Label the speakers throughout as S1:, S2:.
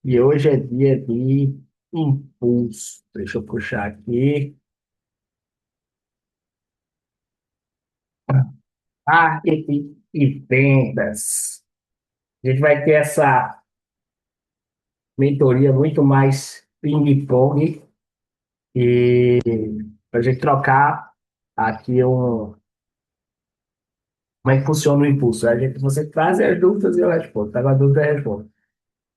S1: E hoje é dia de impulso. Deixa eu puxar aqui. Marketing e vendas. A gente vai ter essa mentoria muito mais ping-pong e a gente trocar aqui como é que funciona o impulso. Você traz as dúvidas e eu respondo. Tá com a dúvida, eu respondo.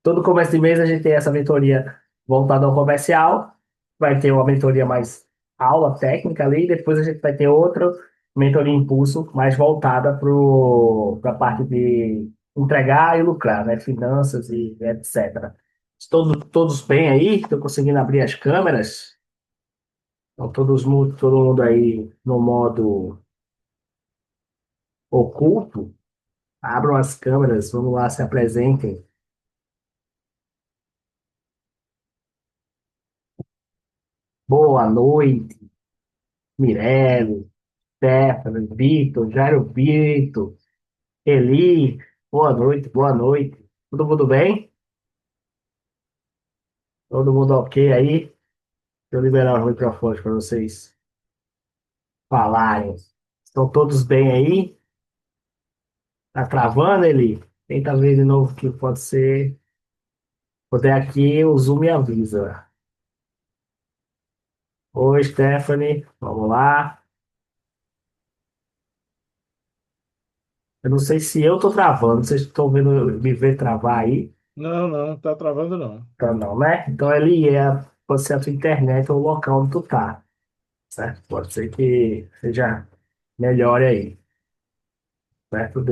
S1: Todo começo de mês a gente tem essa mentoria voltada ao comercial, vai ter uma mentoria mais aula técnica ali, e depois a gente vai ter outra mentoria impulso mais voltada para a parte de entregar e lucrar, né? Finanças e etc. Todos bem aí? Estou conseguindo abrir as câmeras? Estão todo mundo aí no modo oculto? Abram as câmeras, vamos lá, se apresentem. Boa noite, Mirelle. Stefano, Vitor, Jairo Vitor, Eli, boa noite, boa noite. Todo mundo bem? Todo mundo ok aí? Deixa eu liberar os microfones para vocês falarem. Estão todos bem aí? Tá travando, Eli? Tenta ver de novo que pode ser. Poder aqui, o Zoom me avisa. Oi, Stephanie, vamos lá. Eu não sei se eu tô travando, vocês estão vendo me ver travar aí?
S2: Não, não, tá travando não.
S1: Então não, né? Então ele pode ser a tua internet ou o local onde tu tá. Certo? Pode ser que seja melhore aí, certo?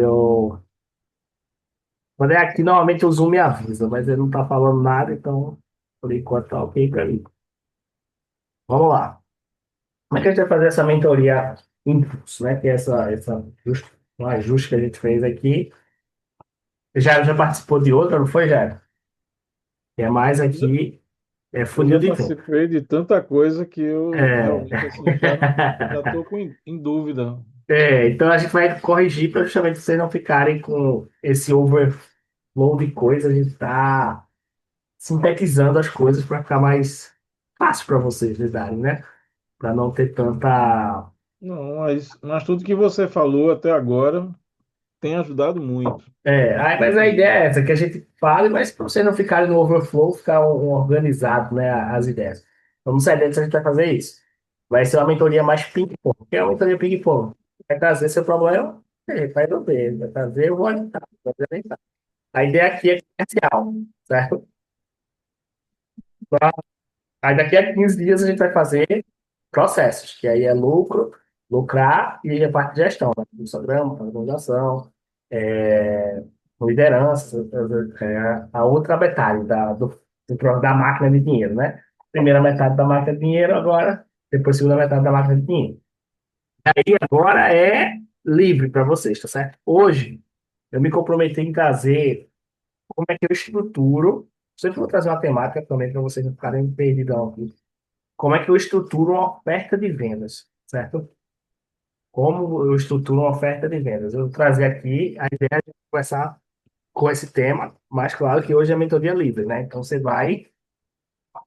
S1: Quando é aqui, normalmente o Zoom me avisa, mas ele não tá falando nada, então, por enquanto tá ok pra mim. Vamos lá. Como é que a gente vai fazer essa mentoria impulso, né? Que é um ajuste que a gente fez aqui. Já participou de outra, não foi, já? É mais
S2: Já-
S1: aqui, é
S2: Eu
S1: funil
S2: já
S1: de venda.
S2: participei de tanta coisa que eu
S1: É.
S2: realmente assim já estou em dúvida.
S1: Então a gente vai corrigir para justamente vocês não ficarem com esse overflow de coisa. A gente tá sintetizando as coisas para ficar mais fácil para vocês lidarem, né? Para não ter tanta.
S2: Não, mas tudo que você falou até agora tem ajudado muito.
S1: Mas
S2: Muito
S1: a ideia
S2: mesmo.
S1: é essa, que a gente fale, mas para vocês não ficarem no overflow, ficar organizado, né, as ideias. Vamos sair dentro, a gente vai fazer isso. Vai ser uma mentoria mais ping-pong. O que é uma mentoria ping-pong? Vai trazer seu problema, vai resolver. Vai trazer, eu vou orientar, vou orientar. A ideia aqui é comercial, certo? Aí daqui a 15 dias a gente vai fazer processos, que aí é lucro, lucrar e a parte de gestão, né? Programa, organização, é, liderança, a outra metade da máquina de dinheiro, né? Primeira metade da máquina de dinheiro, agora, depois segunda metade da máquina de dinheiro. E agora é livre para vocês, tá certo? Hoje, eu me comprometi em trazer como é que eu estruturo, sempre vou trazer uma temática também para vocês não ficarem perdidão aqui. Como é que eu estruturo uma oferta de vendas, certo? Como eu estruturo uma oferta de vendas? Eu vou trazer aqui a ideia de começar com esse tema, mas claro que hoje é mentoria livre, né? Então você vai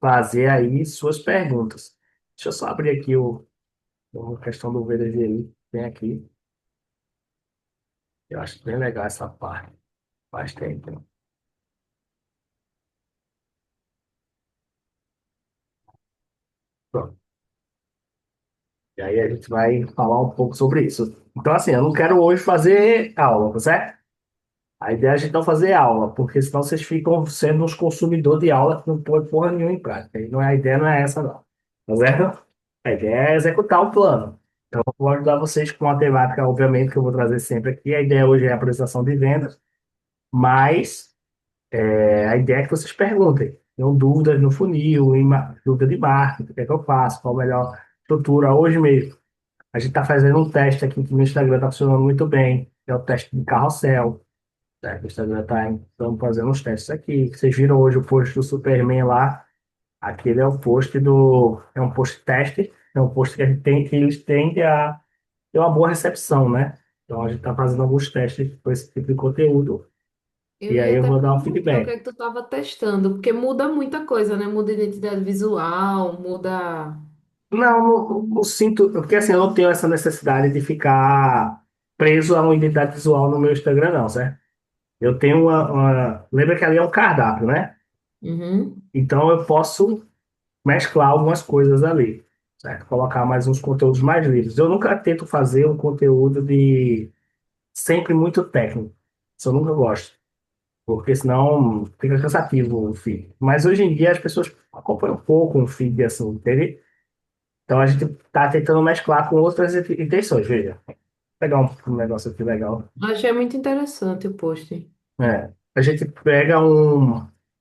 S1: fazer aí suas perguntas. Deixa eu só abrir aqui a questão do VDGI, tem aqui. Eu acho bem legal essa parte. Faz tempo. Pronto. E aí a gente vai falar um pouco sobre isso. Então, assim, eu não quero hoje fazer aula, tá certo? A ideia é a gente não fazer aula, porque senão vocês ficam sendo uns consumidores de aula que não põe porra nenhuma em prática. E não é, a ideia não é essa, não. Tá certo? A ideia é executar o plano. Então, eu vou ajudar vocês com a temática, obviamente, que eu vou trazer sempre aqui. A ideia hoje é a apresentação de vendas, mas a ideia é que vocês perguntem. Tenham dúvidas no funil, dúvida de marketing, o que é que eu faço, qual a melhor estrutura hoje mesmo. A gente está fazendo um teste aqui que no Instagram está funcionando muito bem, que é o teste de carrossel. O Instagram tá, estamos fazendo uns testes aqui. Vocês viram hoje o post do Superman lá. Aquele é o post É um post teste, é um post que a gente tem, que eles tendem a ter uma boa recepção, né? Então a gente está fazendo alguns testes com esse tipo de conteúdo.
S3: Eu
S1: E aí
S3: ia
S1: eu
S3: até
S1: vou dar um
S3: perguntar o que
S1: feedback.
S3: é que tu estava testando, porque muda muita coisa, né? Muda identidade visual, muda.
S1: Não, não sinto, porque assim, eu não tenho essa necessidade de ficar preso a uma identidade visual no meu Instagram, não, certo? Eu tenho lembra que ali é um cardápio, né?
S3: Uhum.
S1: Então eu posso mesclar algumas coisas ali, certo? Colocar mais uns conteúdos mais livres. Eu nunca tento fazer um conteúdo de sempre muito técnico. Isso eu nunca gosto, porque senão fica cansativo o feed. Mas hoje em dia as pessoas acompanham um pouco um feed assim, entende? Então a gente está tentando mesclar com outras intenções, veja. Vou pegar um negócio aqui legal.
S3: Achei muito interessante o post.
S1: A gente pega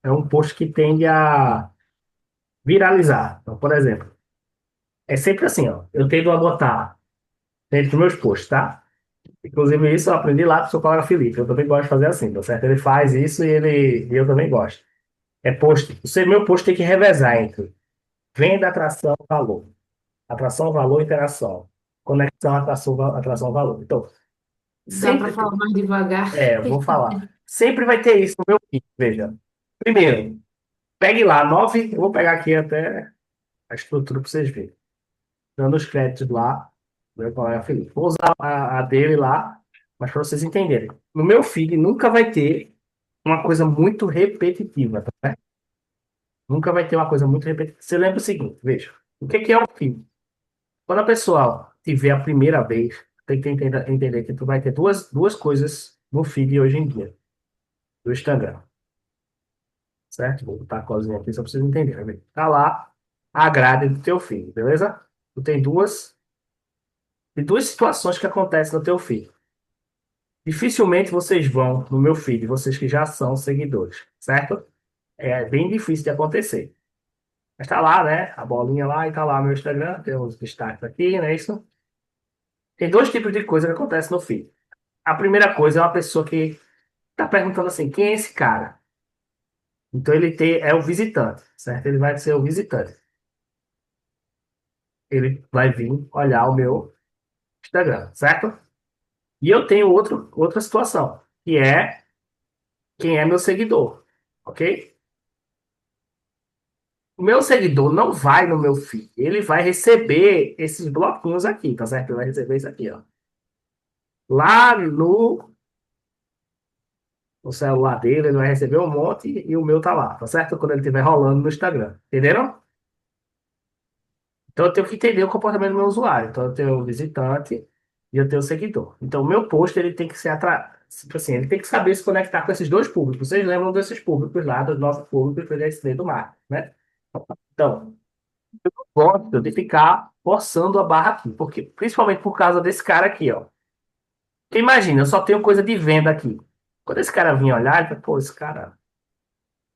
S1: é um post que tende a viralizar. Então, por exemplo, é sempre assim, ó. Eu tento adotar dentro dos meus posts, tá? Inclusive, isso eu aprendi lá com o seu colega Felipe. Eu também gosto de fazer assim, tá certo? Ele faz isso e eu também gosto. É post. Meu post tem que revezar entre venda, atração, valor. Atração, valor, interação. Conexão, atração, atração, valor. Então,
S3: Dá para
S1: sempre,
S3: falar mais devagar?
S1: eu vou falar. Sempre vai ter isso no meu feed, veja. Primeiro, pegue lá, eu vou pegar aqui até a estrutura para vocês verem. Dando os créditos lá, meu colega Felipe. Vou usar a dele lá, mas para vocês entenderem. No meu feed nunca vai ter uma coisa muito repetitiva, tá? Nunca vai ter uma coisa muito repetitiva. Você lembra o seguinte, veja. O que é um feed? Quando a pessoa te vê a primeira vez, tem que entender que tu vai ter duas coisas no feed hoje em dia, do Instagram, certo? Vou botar a cozinha aqui só para vocês entenderem. Tá lá a grade do teu feed, beleza? Tu tem duas situações que acontecem no teu feed. Dificilmente vocês vão no meu feed, vocês que já são seguidores, certo? É bem difícil de acontecer. Mas tá lá, né? A bolinha lá e tá lá meu Instagram, tem os destaques aqui, né? Isso. Tem dois tipos de coisa que acontece no feed. A primeira coisa é uma pessoa que tá perguntando assim, quem é esse cara? Então é o visitante, certo? Ele vai ser o visitante. Ele vai vir olhar o meu Instagram, certo? E eu tenho outra situação, que é quem é meu seguidor, ok? O meu seguidor não vai no meu feed, ele vai receber esses bloquinhos aqui, tá certo? Ele vai receber isso aqui, ó. Lá no celular dele, ele vai receber um monte e o meu tá lá, tá certo? Quando ele estiver rolando no Instagram. Entenderam? Então eu tenho que entender o comportamento do meu usuário. Então eu tenho o visitante e eu tenho o seguidor. Então o meu post ele tem que ser tipo assim, ele tem que saber se conectar com esses dois públicos. Vocês lembram desses públicos lá, dos nossos públicos que eu já ensinei do mar, né? Então, gosto de ficar forçando a barra aqui, porque principalmente por causa desse cara aqui, ó. Porque imagina, eu só tenho coisa de venda aqui. Quando esse cara vir olhar, ele fala, pô, esse cara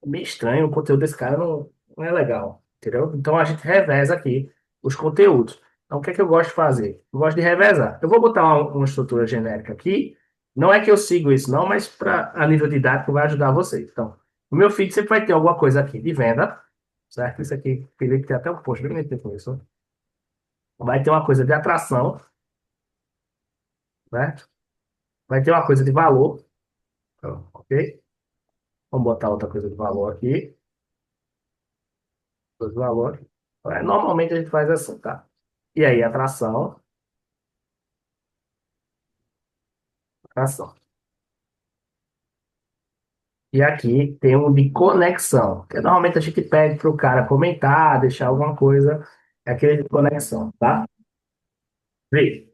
S1: é meio estranho, o conteúdo desse cara não é legal, entendeu? Então a gente reveza aqui os conteúdos. Então o que é que eu gosto de fazer? Eu gosto de revezar. Eu vou botar uma estrutura genérica aqui. Não é que eu sigo isso, não, mas a nível didático vai ajudar vocês. Então, o meu feed sempre vai ter alguma coisa aqui de venda, certo? Isso aqui, Felipe, tem até um post bem bonito com isso. Vai ter uma coisa de atração, certo? Vai ter uma coisa de valor, ok? Vamos botar outra coisa de valor aqui. Coisa de valor. Normalmente a gente faz assim, tá? E aí, atração. E aqui tem um de conexão, que normalmente a gente pede para o cara comentar, deixar alguma coisa, é aquele de conexão, tá? Vê,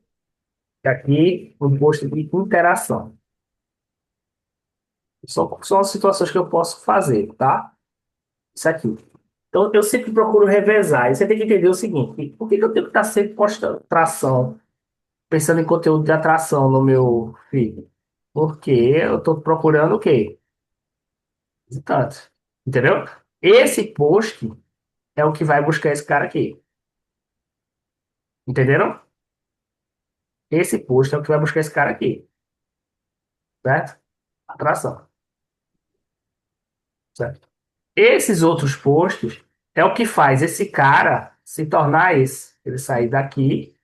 S1: aqui um post de interação. São as situações que eu posso fazer, tá? Isso aqui. Então, eu sempre procuro revezar. E você tem que entender o seguinte: por que que eu tenho que estar sempre postando atração, pensando em conteúdo de atração no meu feed? Porque eu estou procurando o quê? Visitantes. Entendeu? Esse post é o que vai buscar esse cara aqui. Entenderam? Esse post é o que vai buscar esse cara aqui. Certo? Atração. Certo? Esses outros posts é o que faz esse cara se tornar esse. Ele sair daqui,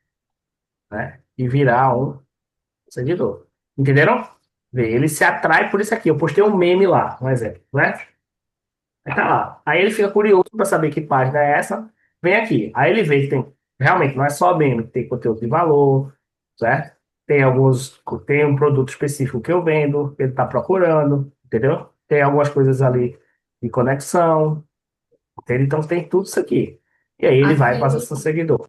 S1: né? E virar um seguidor. Entenderam? Vê, ele se atrai por isso aqui. Eu postei um meme lá, um exemplo, né? Aí tá lá. Aí ele fica curioso para saber que página é essa. Vem aqui. Aí ele vê que tem. Realmente, não é só meme, tem conteúdo de valor, certo? Tem alguns. Tem um produto específico que eu vendo, que ele está procurando, entendeu? Tem algumas coisas ali de conexão, entende? Então tem tudo isso aqui. E aí ele vai e passa a
S3: Aquele,
S1: ser seguidor.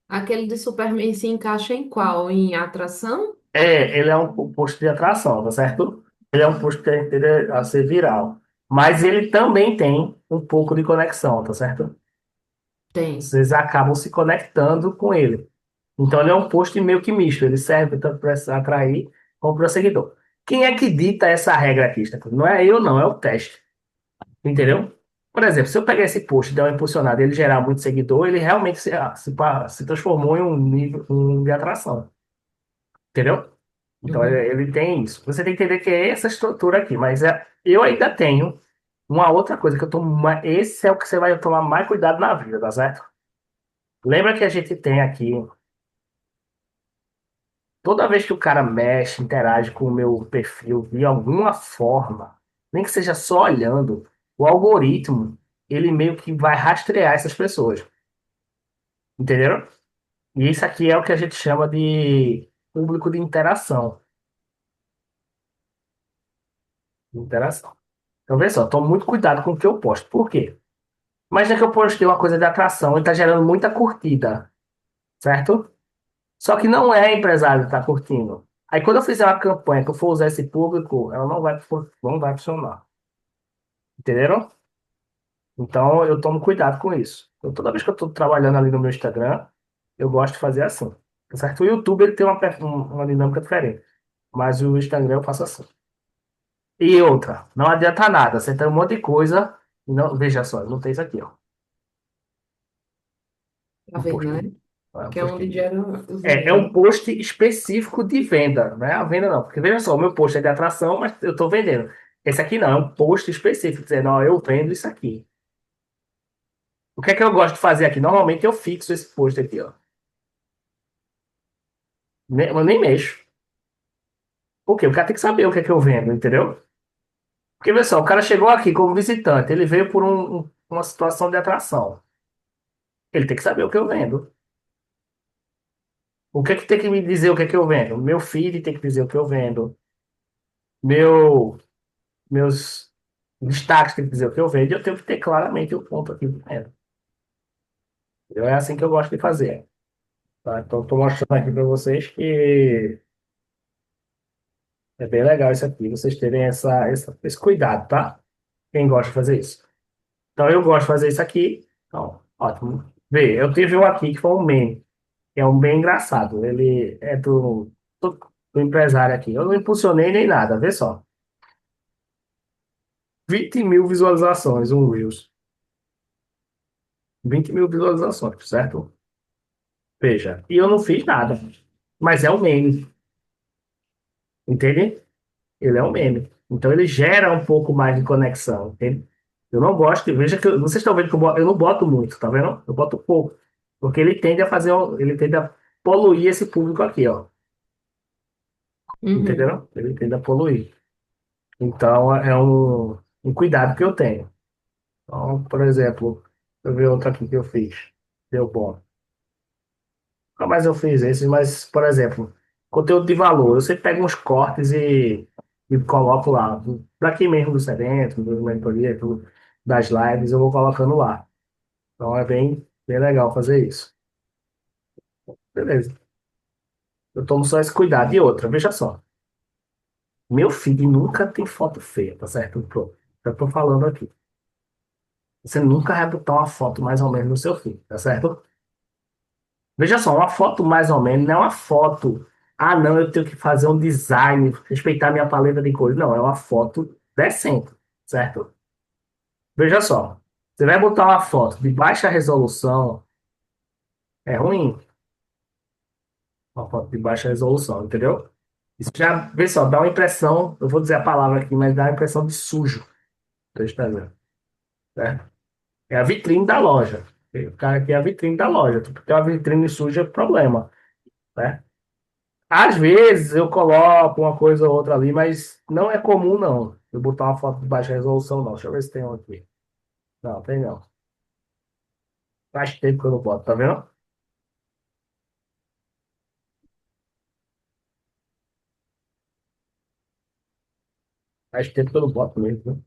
S3: aquele de Superman se encaixa em qual? Em atração?
S1: Ele é um post de atração, tá certo? Ele é um post que tende a ser viral. Mas ele também tem um pouco de conexão, tá certo?
S3: Tem.
S1: Vocês acabam se conectando com ele. Então ele é um post meio que misto. Ele serve tanto para atrair como para seguidor. Quem é que dita essa regra aqui, Stefano? Não é eu, não, é o teste. Entendeu? Por exemplo, se eu pegar esse post e dar uma impulsionada e ele gerar muito seguidor, ele realmente se transformou em um nível de atração. Entendeu? Então
S3: Uhum.
S1: ele tem isso. Você tem que entender que é essa estrutura aqui, mas eu ainda tenho uma outra coisa que eu tomo. Esse é o que você vai tomar mais cuidado na vida, tá certo? Lembra que a gente tem aqui, toda vez que o cara mexe, interage com o meu perfil de alguma forma, nem que seja só olhando, o algoritmo, ele meio que vai rastrear essas pessoas. Entenderam? E isso aqui é o que a gente chama de público de interação. Interação. Então, vê só, tomo muito cuidado com o que eu posto. Por quê? Imagina que eu postei uma coisa de atração e está gerando muita curtida, certo? Só que não é empresário que está curtindo. Aí quando eu fizer uma campanha que eu for usar esse público, ela não vai funcionar. Entenderam? Então eu tomo cuidado com isso. Então, toda vez que eu estou trabalhando ali no meu Instagram, eu gosto de fazer assim. Tá certo? O YouTube ele tem uma dinâmica diferente. Mas o Instagram eu faço assim. E outra, não adianta nada. Você tem um monte de coisa. E não, veja só, não tem isso aqui, ó.
S3: Tá
S1: Um
S3: vendo,
S1: post.
S3: né?
S1: Um
S3: Que é
S1: post.
S3: onde gera os
S1: É um
S3: vídeos.
S1: post específico de venda, não é a venda não. Porque veja só, o meu post é de atração, mas eu estou vendendo. Esse aqui não, é um post específico, dizendo, ó, eu vendo isso aqui. O que é que eu gosto de fazer aqui? Normalmente eu fixo esse post aqui, ó. Eu nem mexo. Por quê? O cara tem que saber o que é que eu vendo, entendeu? Porque, veja só, o cara chegou aqui como visitante, ele veio por uma situação de atração. Ele tem que saber o que eu vendo. O que é que tem que me dizer o que é que eu vendo? Meu feed tem que dizer o que eu vendo. Meu, meus destaques tem que dizer o que eu vendo. E eu tenho que ter claramente o ponto aqui do vendo. É assim que eu gosto de fazer. Tá? Então, estou mostrando aqui para vocês que é bem legal isso aqui, vocês terem esse cuidado, tá? Quem gosta de fazer isso. Então, eu gosto de fazer isso aqui. Então, ótimo. Vê, eu tive um aqui que foi um meme, que é um bem engraçado. Ele é do empresário aqui. Eu não impulsionei nem nada, vê só. 20.000 visualizações, um Reels. 20.000 visualizações, certo? Veja. E eu não fiz nada. Mas é um meme, entende? Ele é um meme. Então ele gera um pouco mais de conexão, entende? Eu não gosto, veja que vocês estão vendo que eu não boto muito, tá vendo? Eu boto pouco. Porque ele tende a ele tende a poluir esse público aqui, ó.
S3: Uhum.
S1: Entendeu? Ele tende a poluir. Então é um cuidado que eu tenho. Então, por exemplo, eu ver outro aqui que eu fiz. Deu bom. Nunca mais eu fiz esses, mas, por exemplo, conteúdo de valor. Eu sempre pego uns cortes e coloco lá. Daqui mesmo do evento, do mentoria, das lives, eu vou colocando lá. Então é bem legal fazer isso. Beleza. Eu tomo só esse cuidado. E outra, veja só. Meu feed nunca tem foto feia, tá certo? Pronto. Eu tô falando aqui. Você nunca vai botar uma foto mais ou menos no seu feed, tá certo? Veja só, uma foto mais ou menos não é uma foto. Ah, não, eu tenho que fazer um design, respeitar minha paleta de cores. Não, é uma foto decente, certo? Veja só, você vai botar uma foto de baixa resolução, é ruim. Uma foto de baixa resolução, entendeu? Isso já, vê só, dá uma impressão, eu vou dizer a palavra aqui, mas dá uma impressão de sujo do Instagram, certo? É a vitrine da loja. O cara aqui é a vitrine da loja. Tu tem uma vitrine suja, é problema, né? Às vezes eu coloco uma coisa ou outra ali, mas não é comum, não. Eu botar uma foto de baixa resolução, não. Deixa eu ver se tem um aqui. Não, tem não. Faz tempo que eu não boto, tá vendo? Faz tempo que eu não boto mesmo, né?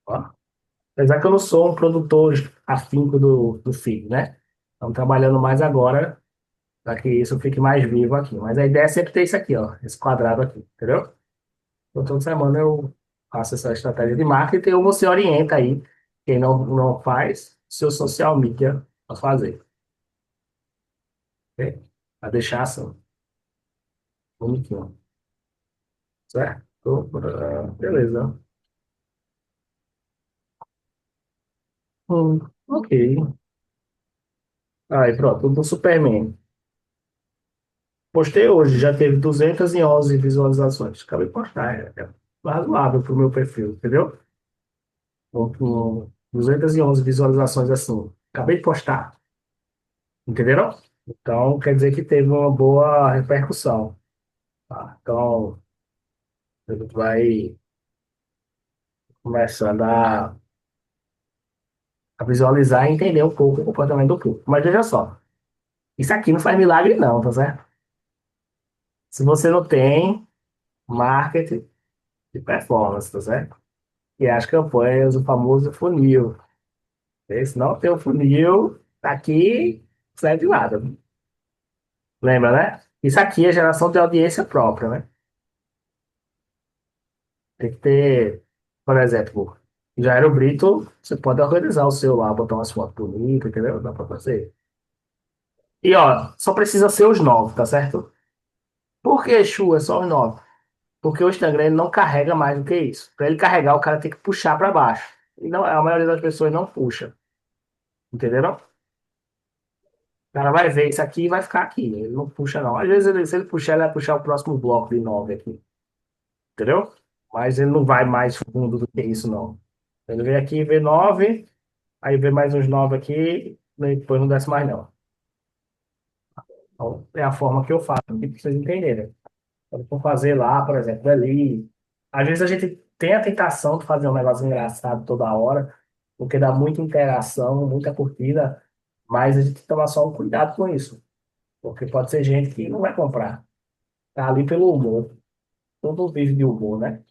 S1: Ó. Apesar que eu não sou um produtor afinco do feed, né? Estamos trabalhando mais agora para que isso fique mais vivo aqui. Mas a ideia é sempre ter isso aqui, ó. Esse quadrado aqui, entendeu? Então, toda semana eu faço essa estratégia de marketing e você orienta aí quem não faz, seu social media para fazer. Ok? Para deixar assim, bonitinho. Certo? Beleza. Ok. Aí, pronto, do Superman. Postei hoje, já teve 211 visualizações. Acabei de postar, é razoável para o meu perfil, entendeu? Com 211 visualizações assim. Acabei de postar, entenderam? Então, quer dizer que teve uma boa repercussão. Tá? Então, a gente vai começando a visualizar e entender um pouco o comportamento do público. Mas veja só, isso aqui não faz milagre não, tá certo? Se você não tem marketing de performance, tá certo? E as campanhas, o famoso funil. Se não tem o funil, tá aqui sai de lado. Lembra, né? Isso aqui é geração de audiência própria, né? Tem que ter, por exemplo, já era o Brito, você pode organizar o seu lá, botar umas fotos bonitas, entendeu? Dá pra fazer. E ó, só precisa ser os nove, tá certo? Por que, Chu, é só os nove? Porque o Instagram ele não carrega mais do que isso. Para ele carregar, o cara tem que puxar para baixo. E não, a maioria das pessoas não puxa. Entenderam? O cara vai ver isso aqui e vai ficar aqui. Ele não puxa, não. Às vezes, se ele puxar, ele vai puxar o próximo bloco de nove aqui. Entendeu? Mas ele não vai mais fundo do que isso, não. Ele vem aqui, vê nove, aí vê mais uns nove aqui, e depois não desce mais, não. Então, é a forma que eu faço, aqui pra vocês entenderem. Quando for fazer lá, por exemplo, ali. Às vezes a gente tem a tentação de fazer um negócio engraçado toda hora, porque dá muita interação, muita curtida, mas a gente tem que tomar só um cuidado com isso, porque pode ser gente que não vai comprar. Tá ali pelo humor. Todo mundo vive de humor, né?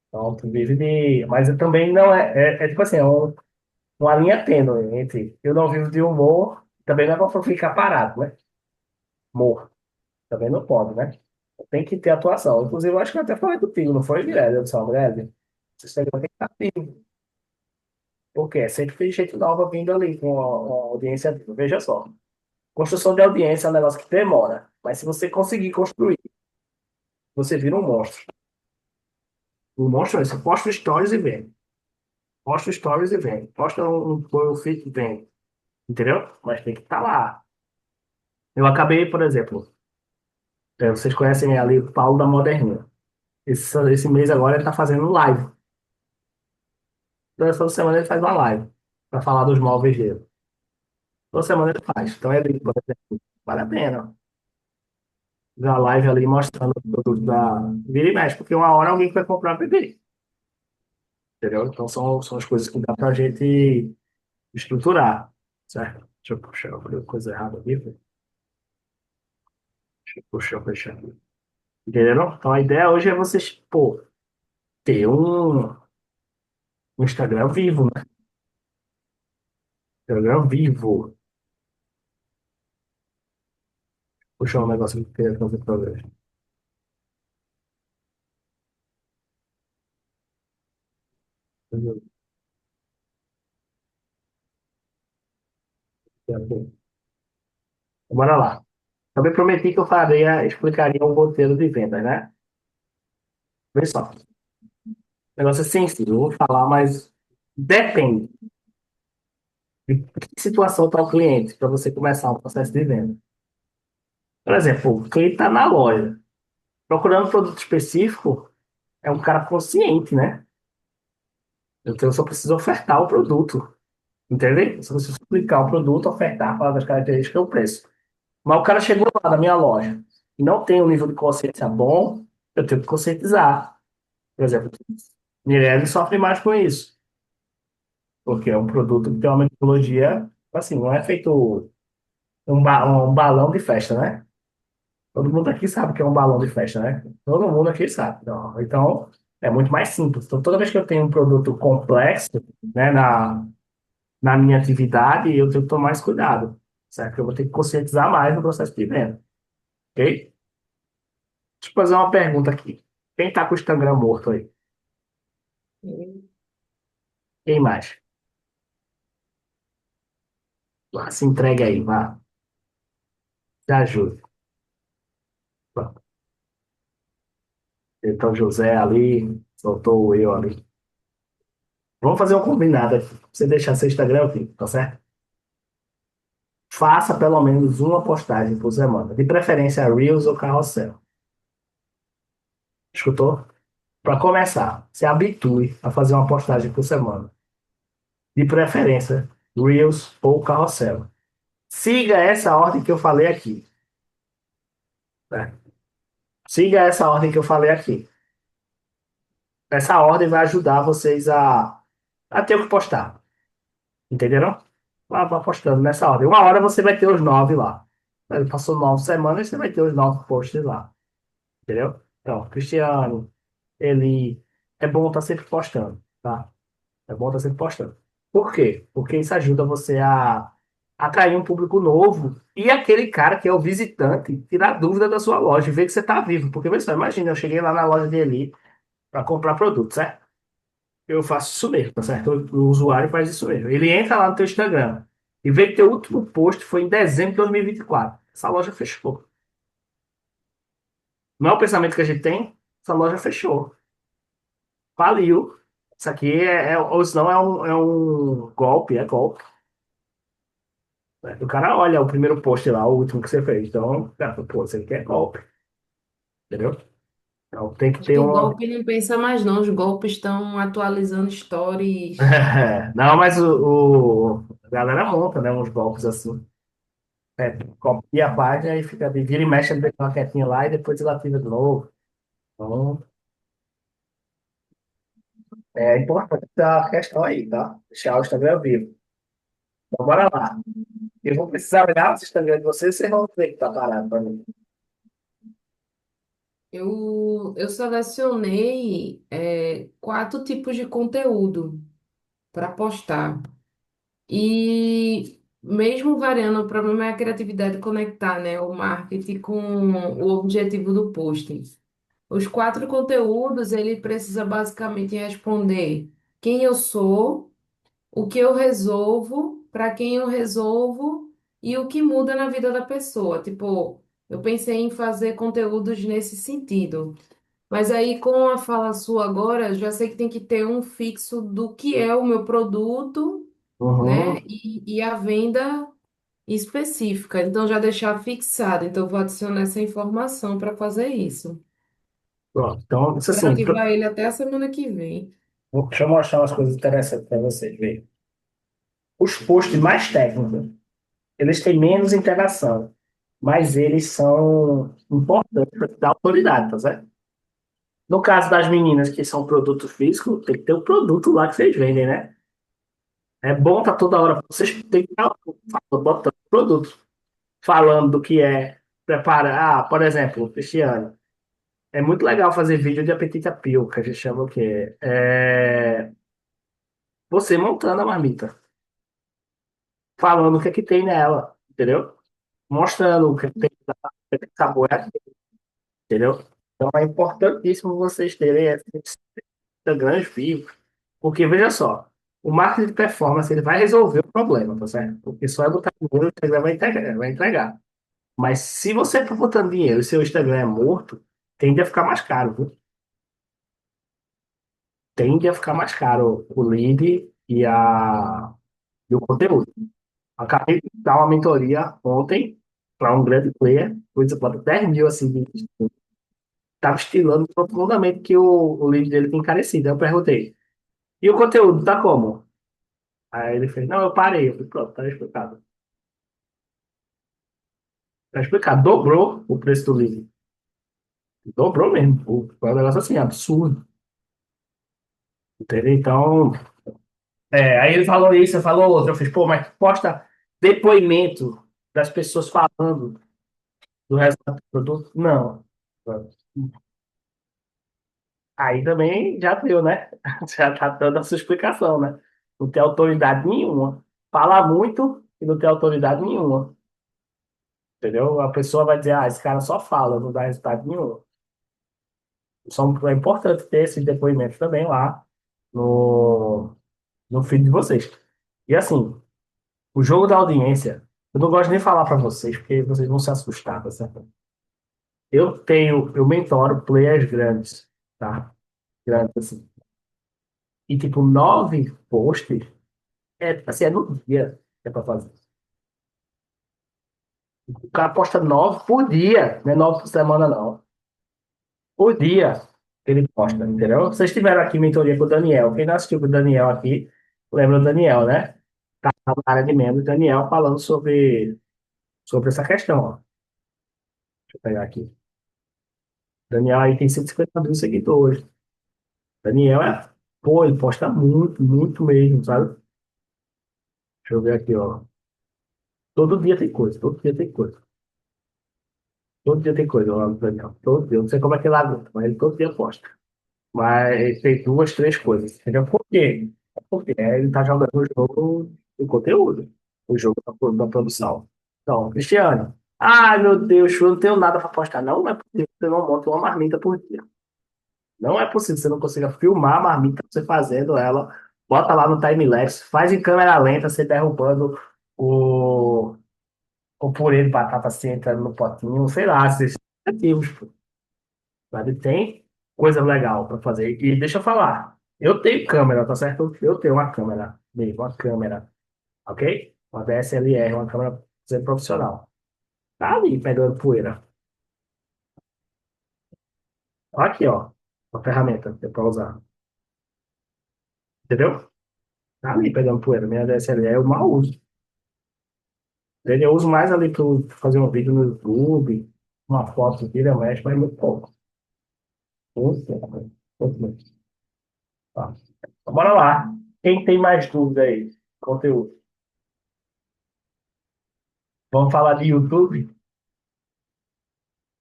S1: Então, tu vive de. Mas eu também não é tipo assim, uma linha tênue entre eu não vivo de humor, também não é para ficar parado, né? Humor. Também não pode, né? Tem que ter atuação. Inclusive, eu acho que eu até falei contigo, não foi, Guilherme? Eu disse, ó, Guilherme, esse Instagram tem que estar ativo. Porque sempre tem gente nova vindo ali com uma audiência viva. Veja só. Construção de audiência é um negócio que demora. Mas se você conseguir construir, você vira um monstro. O monstro é você posta stories e vem. Posta stories e vem. Posta põe um feed e vem. Entendeu? Mas tem que estar lá. Eu acabei, por exemplo, vocês conhecem ali o Paulo da Moderninha. Esse mês agora ele está fazendo live. Toda semana ele faz uma live para falar dos móveis dele. Toda semana ele faz. Então ele, por exemplo, vale a pena. Fazer uma live ali mostrando o produto da Vira e Mexe, porque uma hora alguém vai comprar um bebê. Entendeu? Então são as coisas que dá pra gente estruturar. Certo? Deixa eu puxar, eu falei coisa errada aqui. Deixa eu puxar, fechar aqui. Entenderam? Então a ideia hoje é vocês, pô, ter um Instagram vivo, né? Instagram vivo. Puxar um negócio que eu queria fazer pra ver. Bora lá. Também prometi que eu faria, explicaria um roteiro de vendas, né? Vê só. O negócio é sensível, eu vou falar, mas depende de que situação está o cliente para você começar um processo de venda. Por exemplo, o cliente está na loja, procurando um produto específico, é um cara consciente, né? Então eu só preciso ofertar o produto, entende? Eu só preciso explicar o produto, ofertar, falar das características e o preço. Mas o cara chegou lá na minha loja e não tem um nível de consciência bom, eu tenho que conscientizar. Por exemplo, Mirelle sofre mais com isso, porque é um produto que tem uma metodologia, assim, não é feito um balão de festa, né? Todo mundo aqui sabe que é um balão de festa, né? Todo mundo aqui sabe. Então, é muito mais simples. Então, toda vez que eu tenho um produto complexo, né, na minha atividade, eu tenho que tomar mais cuidado, certo? Eu vou ter que conscientizar mais no processo de venda, ok? Deixa eu fazer uma pergunta aqui. Quem tá com o Instagram morto aí? Quem mais? Vá, se entregue aí, vá. Te ajude. Vá. Então, José ali, soltou o eu ali. Vamos fazer um combinado aqui. Pra você deixar seu Instagram aqui, tá certo? Faça pelo menos uma postagem por semana. De preferência, Reels ou Carrossel. Escutou? Para começar, se habitue a fazer uma postagem por semana. De preferência, Reels ou Carrossel. Siga essa ordem que eu falei aqui. Né? Siga essa ordem que eu falei aqui. Essa ordem vai ajudar vocês a ter o que postar. Entenderam? Vá postando nessa ordem. Uma hora você vai ter os 9 lá. Passou 9 semanas, você vai ter os 9 posts lá. Entendeu? Então, Cristiano, ele é bom estar sempre postando, tá? É bom estar sempre postando. Por quê? Porque isso ajuda você a atrair um público novo e aquele cara que é o visitante tirar dúvida da sua loja e ver que você está vivo. Porque, pessoal, imagina, eu cheguei lá na loja dele para comprar produto, certo? Eu faço isso mesmo, tá certo? O usuário faz isso mesmo. Ele entra lá no teu Instagram e vê que teu último post foi em dezembro de 2024. Essa loja fechou. Não é o pensamento que a gente tem? Essa loja fechou. Faliu. Isso aqui ou senão é um golpe, é golpe. Né? O cara olha o primeiro post lá, o último que você fez. Então, cara, pô, isso aqui é golpe, entendeu? Então tem que
S3: Acho
S1: ter
S3: que
S1: uma.
S3: golpe nem pensa mais não, os golpes estão atualizando stories.
S1: Não, mas a galera monta, né, uns golpes assim. Copia a página e fica vira e mexe, ele deixa uma quietinha lá e depois ela ativa de novo. Então, é importante a questão aí, tá? Deixar o Instagram vivo. Então, bora lá. Eu vou precisar olhar o Instagram de vocês, vocês vão ver que tá parado para mim.
S3: Eu selecionei quatro tipos de conteúdo para postar. E mesmo variando, o problema é a criatividade conectar, né, o marketing com o objetivo do post. Os quatro conteúdos, ele precisa basicamente responder quem eu sou, o que eu resolvo, para quem eu resolvo e o que muda na vida da pessoa. Tipo, eu pensei em fazer conteúdos nesse sentido. Mas aí, com a fala sua agora, já sei que tem que ter um fixo do que é o meu produto, né?
S1: Uhum.
S3: E a venda específica. Então, já deixar fixado. Então, eu vou adicionar essa informação para fazer isso.
S1: Pronto. Então, isso
S3: Para
S1: assim,
S3: ativar ele até a semana que vem.
S1: deixa eu mostrar umas coisas interessantes para vocês verem. Os posts mais técnicos, eles têm menos interação, mas eles são importantes para dar autoridade, tá certo? No caso das meninas que são produto físico, tem que ter o produto lá que vocês vendem, né? É bom estar toda hora, vocês têm que estar botando produto, falando do que é, preparar. Por exemplo, Cristiano, é muito legal fazer vídeo de apetite appeal, que a gente chama o quê? Você montando a marmita, falando o que é que tem nela, entendeu? Mostrando o que é que tem, o que é que sabor é aquele, entendeu? Então é importantíssimo vocês terem esses Instagrams vivos, porque veja só, o marketing de performance ele vai resolver o problema, tá certo? Porque só é botar dinheiro, o Instagram vai entregar, vai entregar. Mas se você for botando dinheiro e seu Instagram é morto, tende a ficar mais caro, viu? Tende a ficar mais caro o lead e o conteúdo. Acabei de dar uma mentoria ontem para um grande player, coisa para 10 mil assim, estava estilando profundamente que o lead dele tem encarecido. Aí eu perguntei, e o conteúdo, tá como? Aí ele fez, não, eu parei. Eu falei, pronto, tá explicado. Pra explicar, dobrou o preço do livro. Dobrou mesmo. Foi um negócio assim, absurdo. Entendeu? Então, aí ele falou isso, eu falou outro. Eu fiz, pô, mas posta depoimento das pessoas falando do resultado do produto? Não. Aí também já deu, né? Já tá dando a sua explicação, né? Não tem autoridade nenhuma. Fala muito e não tem autoridade nenhuma. Entendeu? A pessoa vai dizer, esse cara só fala, não dá resultado nenhum. É importante ter esses depoimentos também lá no, no feed de vocês. E assim, o jogo da audiência, eu não gosto nem de falar para vocês, porque vocês vão se assustar, tá certo? Eu mentoro players grandes, tá? Grandes, assim. E tipo, 9 posts, assim, é no dia que é para fazer. O cara posta 9 por dia, não é 9 por semana, não. Por dia que ele posta, entendeu? Vocês tiveram aqui mentoria com o Daniel. Quem não assistiu com o Daniel aqui, lembra do Daniel, né? Na área de membro, o Daniel falando sobre essa questão, ó. Deixa eu pegar aqui. Daniel aí tem 150 mil seguidores. Daniel pô, ele posta muito, muito mesmo, sabe? Deixa eu ver aqui, ó. Todo dia tem coisa, todo dia tem coisa. Todo dia tem coisa lá no Daniel. Todo dia. Eu não sei como é que ele aguenta, mas ele todo dia posta. Mas tem 2, 3 coisas. Entendeu? Por quê? Porque ele tá jogando o jogo do conteúdo, o jogo da produção. Então, Cristiano, ai meu Deus, eu não tenho nada para postar. Não é possível que você não monte uma marmita por dia. Não é possível que você não consiga filmar a marmita, você fazendo ela, bota lá no time-lapse, faz em câmera lenta, você derrubando o, o purê de batata assim, entrando no potinho, sei lá, esses criativos, pô. Sabe? Tem coisa legal para fazer. E deixa eu falar, eu tenho câmera, tá certo? Eu tenho uma câmera, mesmo, uma câmera, ok? Uma DSLR, uma câmera profissional. Tá ali pegando poeira. Aqui, ó, a ferramenta que é para usar. Entendeu? Tá ali pegando poeira. Minha DSLR eu mal uso. Entendeu? Eu uso mais ali para fazer um vídeo no YouTube, uma foto que ele mexe, mas muito pouco. Muito pouco, né? Muito pouco. Tá. Então, bora lá. Quem tem mais dúvida aí? Conteúdo. Vamos falar de YouTube?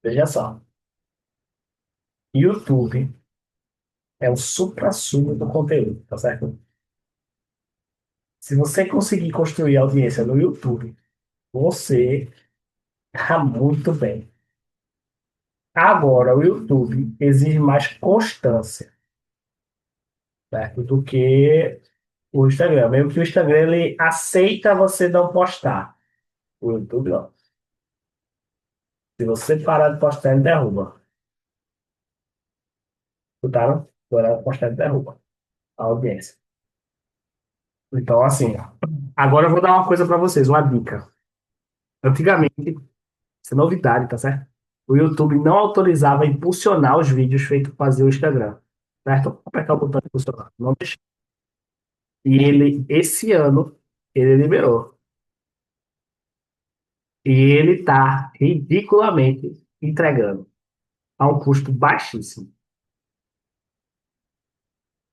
S1: Veja só. YouTube é o suprassumo do conteúdo, tá certo? Se você conseguir construir audiência no YouTube, você está muito bem. Agora, o YouTube exige mais constância, certo? Do que o Instagram. Mesmo que o Instagram ele aceita você não postar. O YouTube não. Se você parar de postar, ele derruba. Escutaram? Agora postar, ele derruba a audiência. Então, assim, ó. Agora eu vou dar uma coisa para vocês, uma dica. Antigamente, isso é novidade, tá certo? O YouTube não autorizava impulsionar os vídeos feitos por fazer o Instagram. Certo? Vou apertar o botão de impulsionar. Não deixa. E esse ano, ele liberou. E ele está ridiculamente entregando a um custo baixíssimo.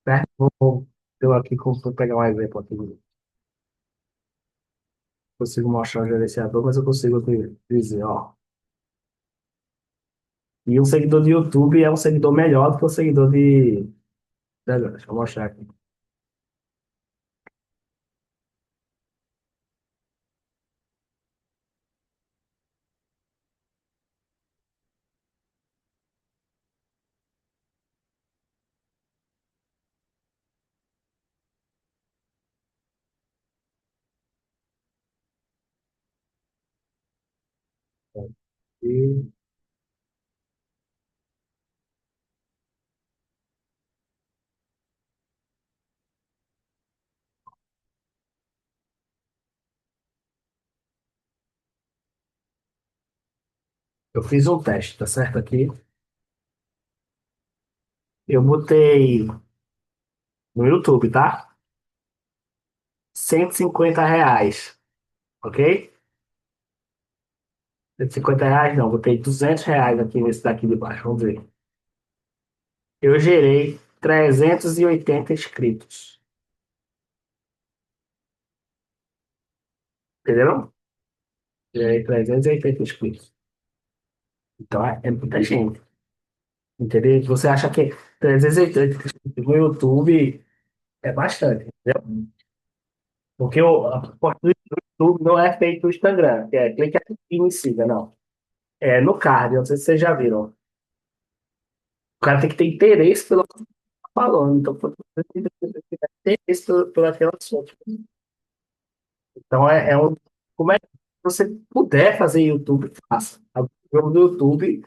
S1: Certo? Eu aqui vou pegar um exemplo aqui. Consigo mostrar o gerenciador, mas eu consigo dizer, ó. E um seguidor de YouTube é um seguidor melhor do que um seguidor de. Deixa eu mostrar aqui. E eu fiz um teste, tá certo? Aqui. Eu botei no YouTube, tá? R$ 150, ok? R$ 50 não, botei R$ 200 aqui nesse daqui de baixo, vamos ver. Eu gerei 380 inscritos, entenderam? Gerei 380 inscritos. Então é muita gente, entendeu? Você acha que 380 inscritos no YouTube é bastante, entendeu? Porque a porta do YouTube não é feito no Instagram, que é clique aqui e me siga, não. É no card, não sei se vocês já viram. O cara tem que ter interesse pelo que está falando, então você tem que ter interesse pelo aquele assunto. Então como é que você puder fazer YouTube, faça. O jogo do YouTube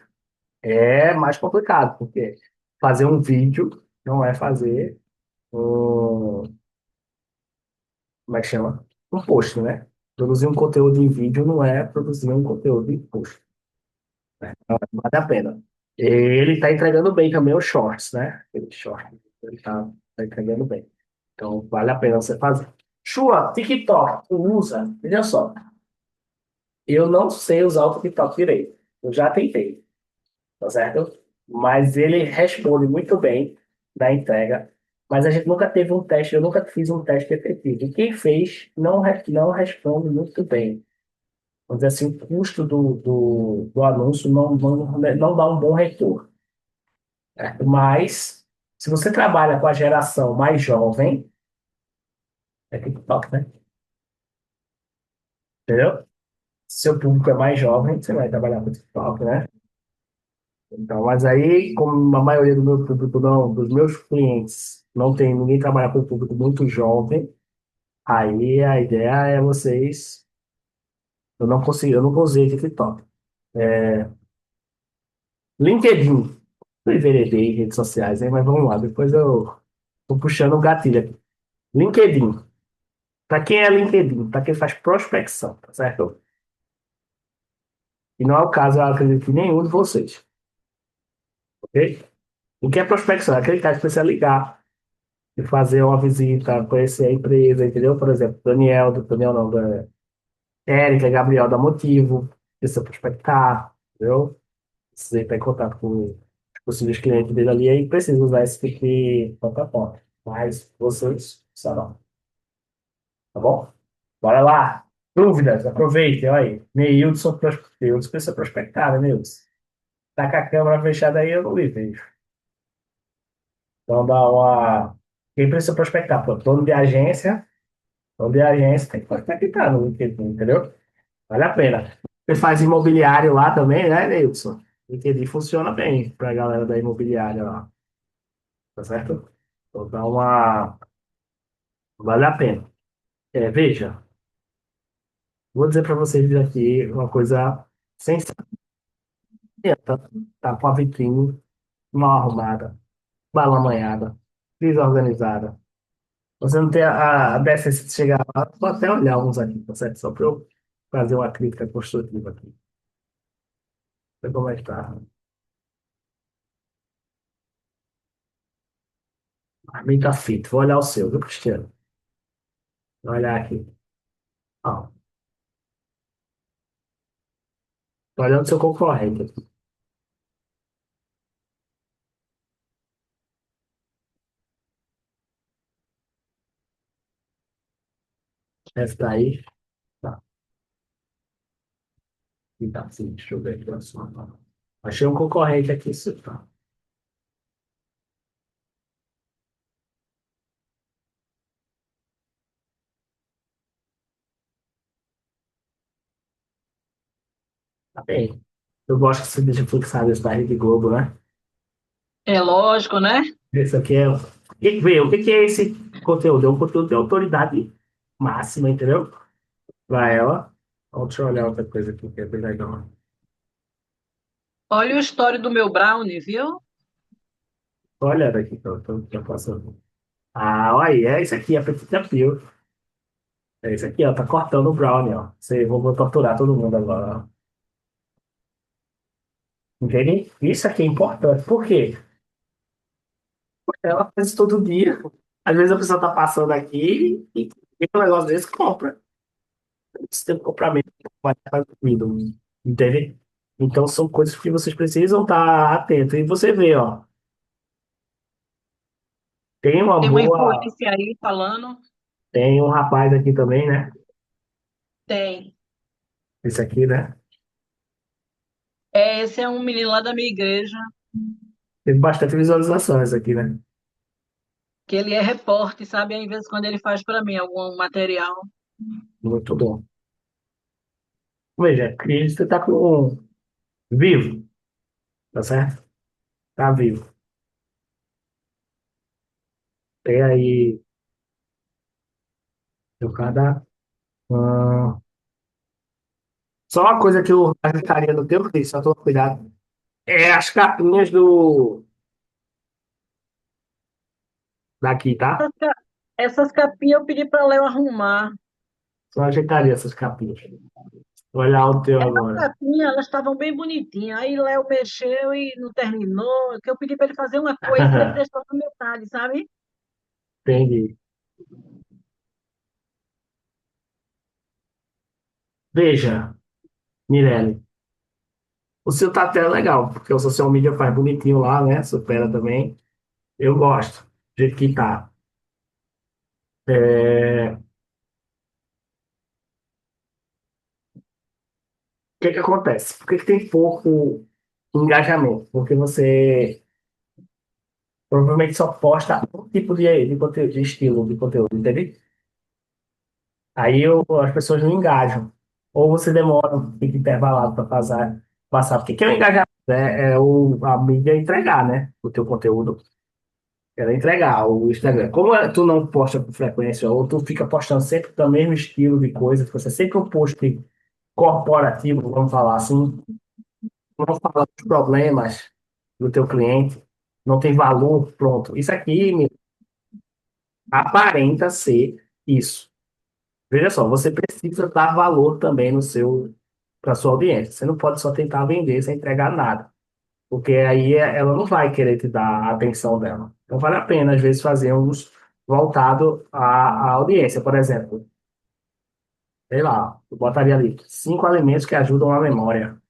S1: é mais complicado, porque fazer um vídeo não é fazer um, como é que chama? Um post, né? Produzir um conteúdo em vídeo não é produzir um conteúdo em post, né? Então, vale a pena. Ele está entregando bem também os shorts, né? Aquele short, ele tá entregando bem. Então, vale a pena você fazer. Shua, TikTok, tu usa? Veja só, eu não sei usar o TikTok direito. Eu já tentei, tá certo? Mas ele responde muito bem na entrega. Mas a gente nunca teve um teste, eu nunca fiz um teste efetivo. E quem fez não responde muito bem. Vamos dizer assim, o custo do anúncio não dá um bom retorno, certo? Mas, se você trabalha com a geração mais jovem, é TikTok, né? Entendeu? Se seu público é mais jovem, você vai trabalhar com TikTok, né? Então, mas aí, como a maioria do meu público não, dos meus clientes não tem ninguém trabalha com público muito jovem, aí a ideia é vocês. Eu não usei TikTok. LinkedIn. Eu enveredei em redes sociais, hein? Mas vamos lá, depois eu tô puxando o gatilho aqui. LinkedIn. Para quem é LinkedIn? Para quem faz prospecção, tá certo? E não é o caso, eu acredito, de nenhum de vocês, ok? O que é prospecção? É aquele cara que precisa ligar e fazer uma visita, conhecer a empresa, entendeu? Por exemplo, Daniel não, da Érica, Gabriel da Motivo, precisa prospectar, entendeu? Precisa entrar em contato com os possíveis clientes dele ali e precisa usar esse tipo de plataforma. Mas vocês, só não, tá bom? Bora lá! Dúvidas? Aproveitem, olha aí. Neilson precisa prospectar, né, Neilson? Tá com a câmera fechada aí, eu não lhe vejo. Então dá uma. Quem precisa prospectar? Pô, dono de agência tem que prospectar no LinkedIn, entendeu? Vale a pena. Você faz imobiliário lá também, né, Neilson? LinkedIn funciona bem para a galera da imobiliária lá, tá certo? Então dá uma. Vale a pena. Veja, vou dizer para vocês aqui uma coisa sensata. Tá com a vitrine mal arrumada, balamanhada, desorganizada. Você não tem a decência de chegar lá, vou até olhar uns aqui, tá certo? Só para eu fazer uma crítica construtiva aqui. Ver como é que tá. A mim tá feito. Vou olhar o seu, viu, Cristiano? Vou olhar aqui. Ó, tô olhando o seu concorrente aqui. Essa daí. Tá. E tá, sim, deixa eu ver aqui. Achei um concorrente aqui, isso tá. Tá bem. Eu gosto que você deixa fixado isso da Rede Globo, né?
S4: É lógico, né?
S1: Esse aqui é. Vê, o que que é esse conteúdo? É um conteúdo de autoridade máxima, entendeu? Para ela. Deixa eu olhar outra coisa aqui que é bem legal.
S4: Olha o story do meu brownie, viu?
S1: Olha daqui que eu tô passando. Olha aí, é isso aqui, é Petit Pio. É isso aqui, ó, tá cortando o brownie, ó. Vou torturar todo mundo agora, ó. Entende? Isso aqui é importante. Por quê? Ela faz isso todo dia. Às vezes a pessoa tá passando aqui e um negócio desse compra. Você tem que comprar mesmo. Vai fazer comida. entende? Então são coisas que vocês precisam estar atentos. E você vê, ó, tem uma
S4: Tem uma
S1: boa,
S4: influência aí falando.
S1: tem um rapaz aqui também, né?
S4: Tem.
S1: Esse aqui, né?
S4: Esse é um menino lá da minha igreja,
S1: Teve bastante visualizações aqui, né?
S4: que ele é repórter, sabe? Às vezes quando ele faz para mim algum material.
S1: Muito bom. Veja, Cristo está com vivo, tá certo? Tá vivo. Tem aí, eu cada. Só uma coisa que eu arrancaria no teu Cristo, só toma cuidado. É as capinhas daqui, tá?
S4: Essas capinhas eu pedi para Léo arrumar.
S1: Só ajeitaria essas capinhas. Vou olhar o teu
S4: Essas
S1: agora.
S4: capinhas, elas estavam bem bonitinhas. Aí Léo mexeu e não terminou. Que eu pedi para ele fazer uma coisa e ele deixou no metade, sabe?
S1: Entendi. Veja, Mirelle, o seu tá até legal, porque o social media faz bonitinho lá, né? Supera também. Eu gosto do jeito que tá. O que que acontece? Por que que tem pouco engajamento? Porque você provavelmente só posta um tipo de conteúdo, de estilo de conteúdo, entendeu? As pessoas não engajam. Ou você demora um tempo intervalado para passar. Porque que é o engajamento? A mídia entregar, né? O teu conteúdo. Ela entregar o Instagram. Como tu não posta com frequência, ou tu fica postando sempre do mesmo estilo de coisa, você sempre um post corporativo, vamos falar assim, não fala dos problemas do teu cliente, não tem valor, pronto. Isso aqui aparenta ser isso. Veja só, você precisa dar valor também no seu para sua audiência. Você não pode só tentar vender sem entregar nada, porque aí ela não vai querer te dar a atenção dela. Então vale a pena às vezes fazer uns voltado à audiência, por exemplo, sei lá, eu botaria ali 5 alimentos que ajudam a memória.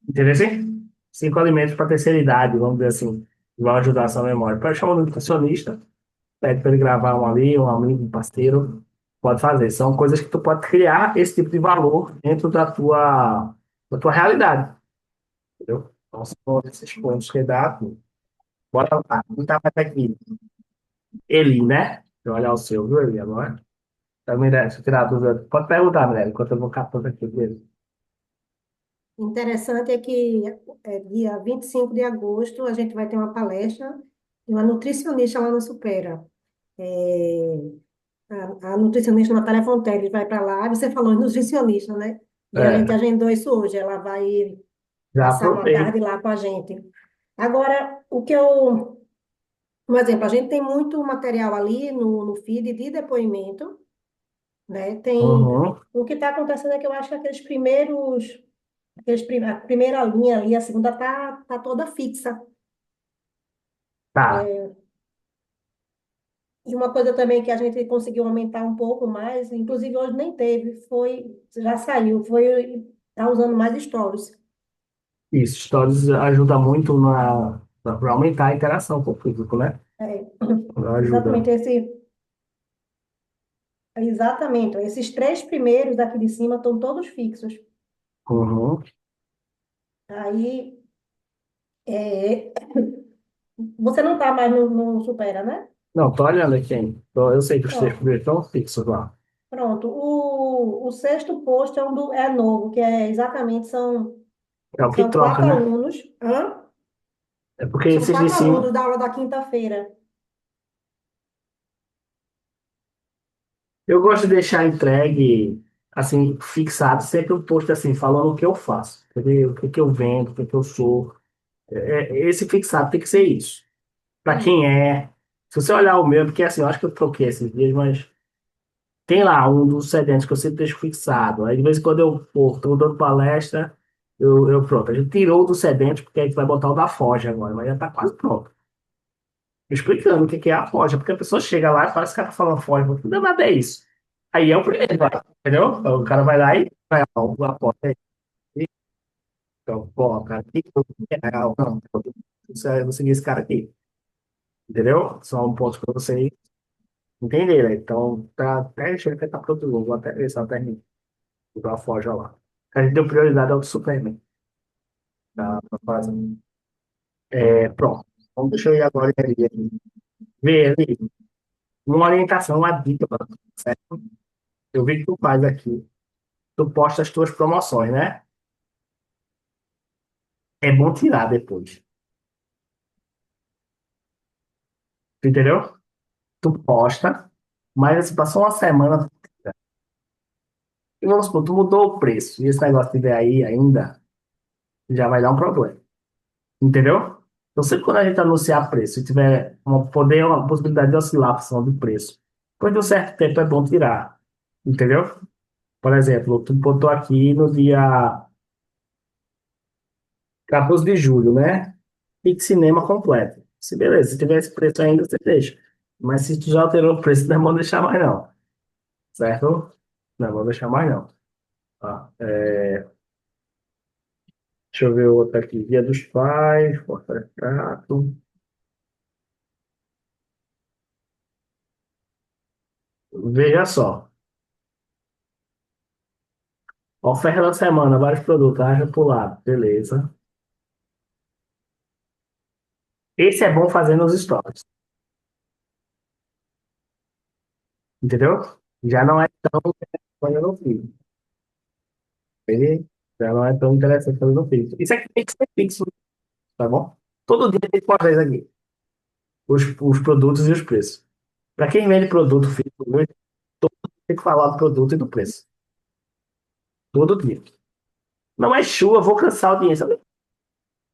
S1: Entendeu assim? 5 alimentos para terceira idade, vamos dizer assim, que vão ajudar a sua memória. Pode chamar um nutricionista, pede para ele gravar um ali, um amigo, um parceiro, pode fazer. São coisas que tu pode criar esse tipo de valor dentro da tua realidade, entendeu? Então, são esses pontos que dá. Bora lá, não tá mais aqui. Eli, né? Deixa eu olhar o seu, viu, Eli, agora? Também deve tirar a dúvida. Pode perguntar, mulher, enquanto eu vou captando aqui dele.
S5: Interessante é que dia 25 de agosto a gente vai ter uma palestra de uma nutricionista lá no Supera. É, a nutricionista Natália Fonteles vai para lá. Você falou em nutricionista, né? E a gente
S1: É,
S5: agendou isso hoje. Ela vai
S1: já
S5: passar uma
S1: aproveita.
S5: tarde lá com a gente. Agora, um exemplo, a gente tem muito material ali no feed de depoimento, né?
S1: Uhum,
S5: O que está acontecendo é que eu acho que a primeira linha ali, a segunda tá toda fixa.
S1: tá.
S5: E uma coisa também que a gente conseguiu aumentar um pouco mais, inclusive hoje nem teve, já saiu, tá usando mais stories.
S1: Isso, stories ajuda muito para aumentar a interação com o público, né?
S5: É,
S1: Ajuda.
S5: exatamente exatamente. Esses três primeiros daqui de cima estão todos fixos.
S1: Uhum.
S5: Aí, é, você não tá mais no Supera, né?
S1: Não, tô olhando aqui, hein? Eu sei que os três
S5: Pronto.
S1: primeiros estão fixos lá.
S5: Pronto. O sexto post é novo, que é exatamente,
S1: É o que
S5: são
S1: troca,
S5: quatro
S1: né?
S5: alunos. Hã?
S1: É porque
S5: São
S1: esses de
S5: quatro
S1: cima.
S5: alunos da aula da quinta-feira.
S1: Eu gosto de deixar entregue, assim, fixado, sempre um post assim, falando o que eu faço, entendeu? O que que eu vendo, o que que eu sou. Esse fixado tem que ser isso. Para
S5: Sim.
S1: quem é. Se você olhar o meu, porque assim, eu acho que eu troquei esses dias, mas tem lá um dos sedentos que eu sempre deixo fixado. Aí de vez em quando estou dando palestra, pronto. A gente tirou o do sedente, porque a gente vai botar o da Foge agora, mas já está quase pronto. Explicando o que que é a Foge, porque a pessoa chega lá e fala, esse cara tá falando Foge, não nada é isso. Aí é o primeiro, entendeu? O cara vai lá e vai, ó, a aposta aí. Então, pô, cara, que real, não, você vai seguir esse cara aqui, entendeu? Só um ponto para você entender, né? Então, tá, até chega que tá pronto o jogo, vou até ver se ela termina. Igual a Forja lá. A gente deu prioridade ao Superman, tá? Pra fazer. Pronto. Então, deixa eu ir agora ali. Ver ali, uma orientação, uma dica, mano, certo? Eu vi que tu faz aqui, tu posta as tuas promoções, né? É bom tirar depois, tu entendeu? Tu posta, mas assim, passou uma semana, e vamos supor, tu mudou o preço, e esse negócio estiver aí ainda, já vai dar um problema, entendeu? Então, sempre quando a gente anunciar preço, e tiver uma possibilidade de oscilação de preço, depois de um certo tempo é bom tirar, entendeu? Por exemplo, tu botou aqui no dia 14 de julho, né? E cinema completo. Se beleza, se tiver esse preço ainda, você deixa. Mas se tu já alterou o preço, não é bom deixar mais não, certo? Não é bom deixar mais não. Tá? Deixa eu ver outro aqui. Dia dos Pais, porta-retrato. Veja só. Oferta da semana, vários produtos, haja pro lado. Beleza. Esse é bom fazer nos stories, entendeu? Já não é tão interessante no feed. Ele já não é tão interessante fazer no feed. Isso aqui tem que ser fixo, tá bom? Todo dia tem que postar isso aqui. Os produtos e os preços. Para quem vende produto fixo, hoje, todo dia tem que falar do produto e do preço. Todo dia. Não é chuva, vou cansar a audiência.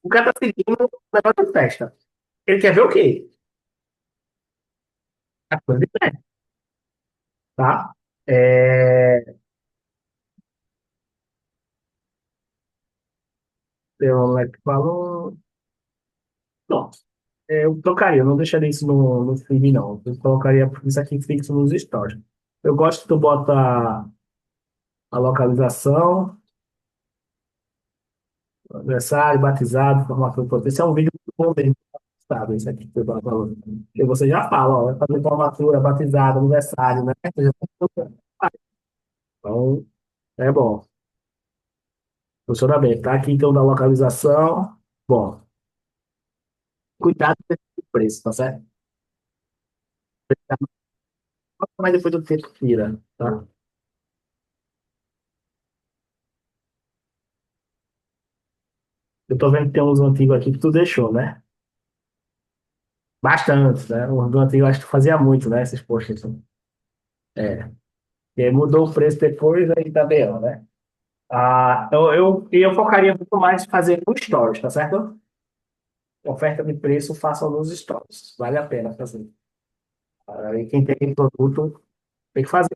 S1: O cara tá seguindo o negócio de festa. Ele quer ver o quê? A coisa de festa, tá? É... Eu não falou. Pronto. Eu trocaria, eu não deixaria isso no feed, não. Eu colocaria isso aqui fixo nos stories. Eu gosto que tu bota a localização, aniversário, batizado, formatura do Esse é um vídeo muito bom mesmo, sabe? Isso aqui que eu tava falando. Porque você já fala, ó, vai fazer formatura, batizado, aniversário, né? Você já tá- Então, é bom. Funciona bem. Tá aqui então da localização. Bom, cuidado com esse preço, tá certo? Mas depois do tempo tira, tá? Eu tô vendo que tem uns antigos aqui que tu deixou, né? Bastante, né? Os do antigo eu acho que tu fazia muito, né? Esses posts. Assim. É. E aí mudou o preço depois, aí tá bem, né? Eu focaria muito mais em fazer no stories, tá certo? Oferta de preço, façam nos stories. Vale a pena fazer. Aí quem tem produto tem que fazer.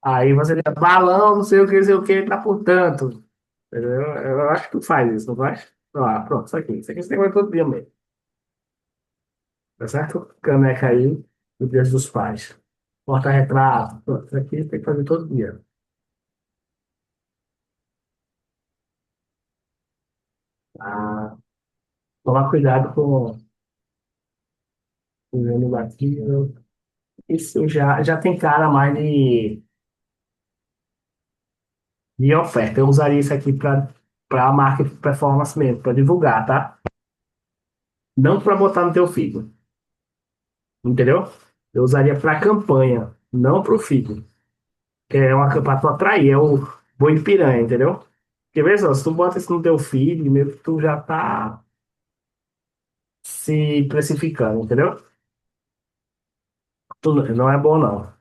S1: Aí você diz, balão, não sei o que, tá por tanto. Entendeu? Eu acho que tu faz isso, não faz? Ah, pronto, isso aqui. Isso aqui você tem que fazer todo dia mesmo. Tá certo? Caneca aí, do Dia dos Pais. Porta-retrato. Pronto, isso aqui tem que fazer todo dia. Ah, tomar cuidado com o vendo batido. Isso já tem cara mais de oferta. Eu usaria isso aqui para a marca de performance mesmo, para divulgar, tá? Não para botar no teu feed, entendeu? Eu usaria para campanha, não para o feed. Que é uma campanha para atrair, é o boi de piranha, entendeu? Porque veja só, se tu bota isso no teu feed, meio que tu já tá se precificando, entendeu? Não é bom, não.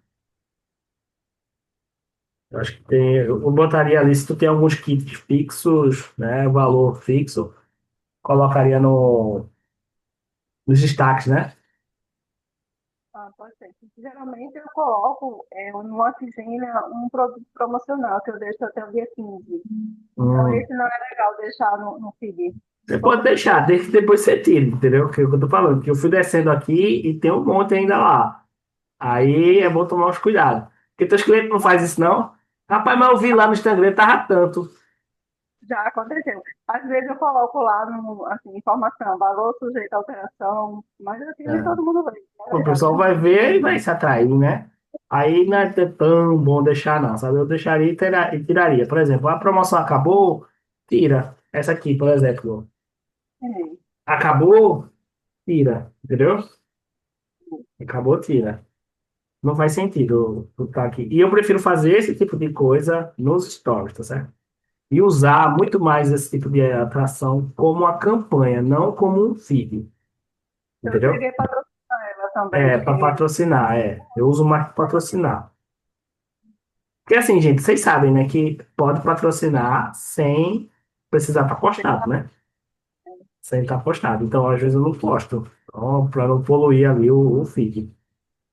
S1: Eu acho que tem, eu botaria ali, se tu tem alguns kits fixos, né, valor fixo, colocaria nos destaques, né?
S6: Ah, pode ser. Geralmente eu coloco no Oficina um produto promocional que eu deixo até o dia 15. Então
S1: Hum.
S6: esse não é legal deixar no feed.
S1: Você pode deixar, desde que depois você tire, entendeu? Que é o que eu tô falando, que eu fui descendo aqui e tem um monte ainda lá. Aí é bom tomar uns cuidados. Porque teus clientes não fazem isso, não? Rapaz, mas eu vi lá no Instagram, tava tanto.
S6: Já aconteceu. Às vezes eu coloco lá no, assim, informação, valor sujeito à alteração, mas assim nem
S1: É.
S6: todo mundo vê, é
S1: O
S6: verdade.
S1: pessoal vai ver e vai se atrair, né? Aí não é tão bom deixar, não, sabe? Eu deixaria e tiraria. Por exemplo, a promoção acabou, tira. Essa aqui, por exemplo.
S6: É.
S1: Acabou, tira. Entendeu? Acabou, tira. Não faz sentido eu estar aqui. E eu prefiro fazer esse tipo de coisa nos stories, tá certo? E usar muito mais esse tipo de atração como uma campanha, não como um feed.
S6: Eu
S1: Entendeu?
S6: cheguei a patrocinar ela também,
S1: É,
S6: porque
S1: para patrocinar, é. Eu uso mais para patrocinar. Porque assim, gente, vocês sabem, né, que pode patrocinar sem precisar estar postado, né? Sem estar postado. Então, às vezes eu não posto. Então, para não poluir ali o feed.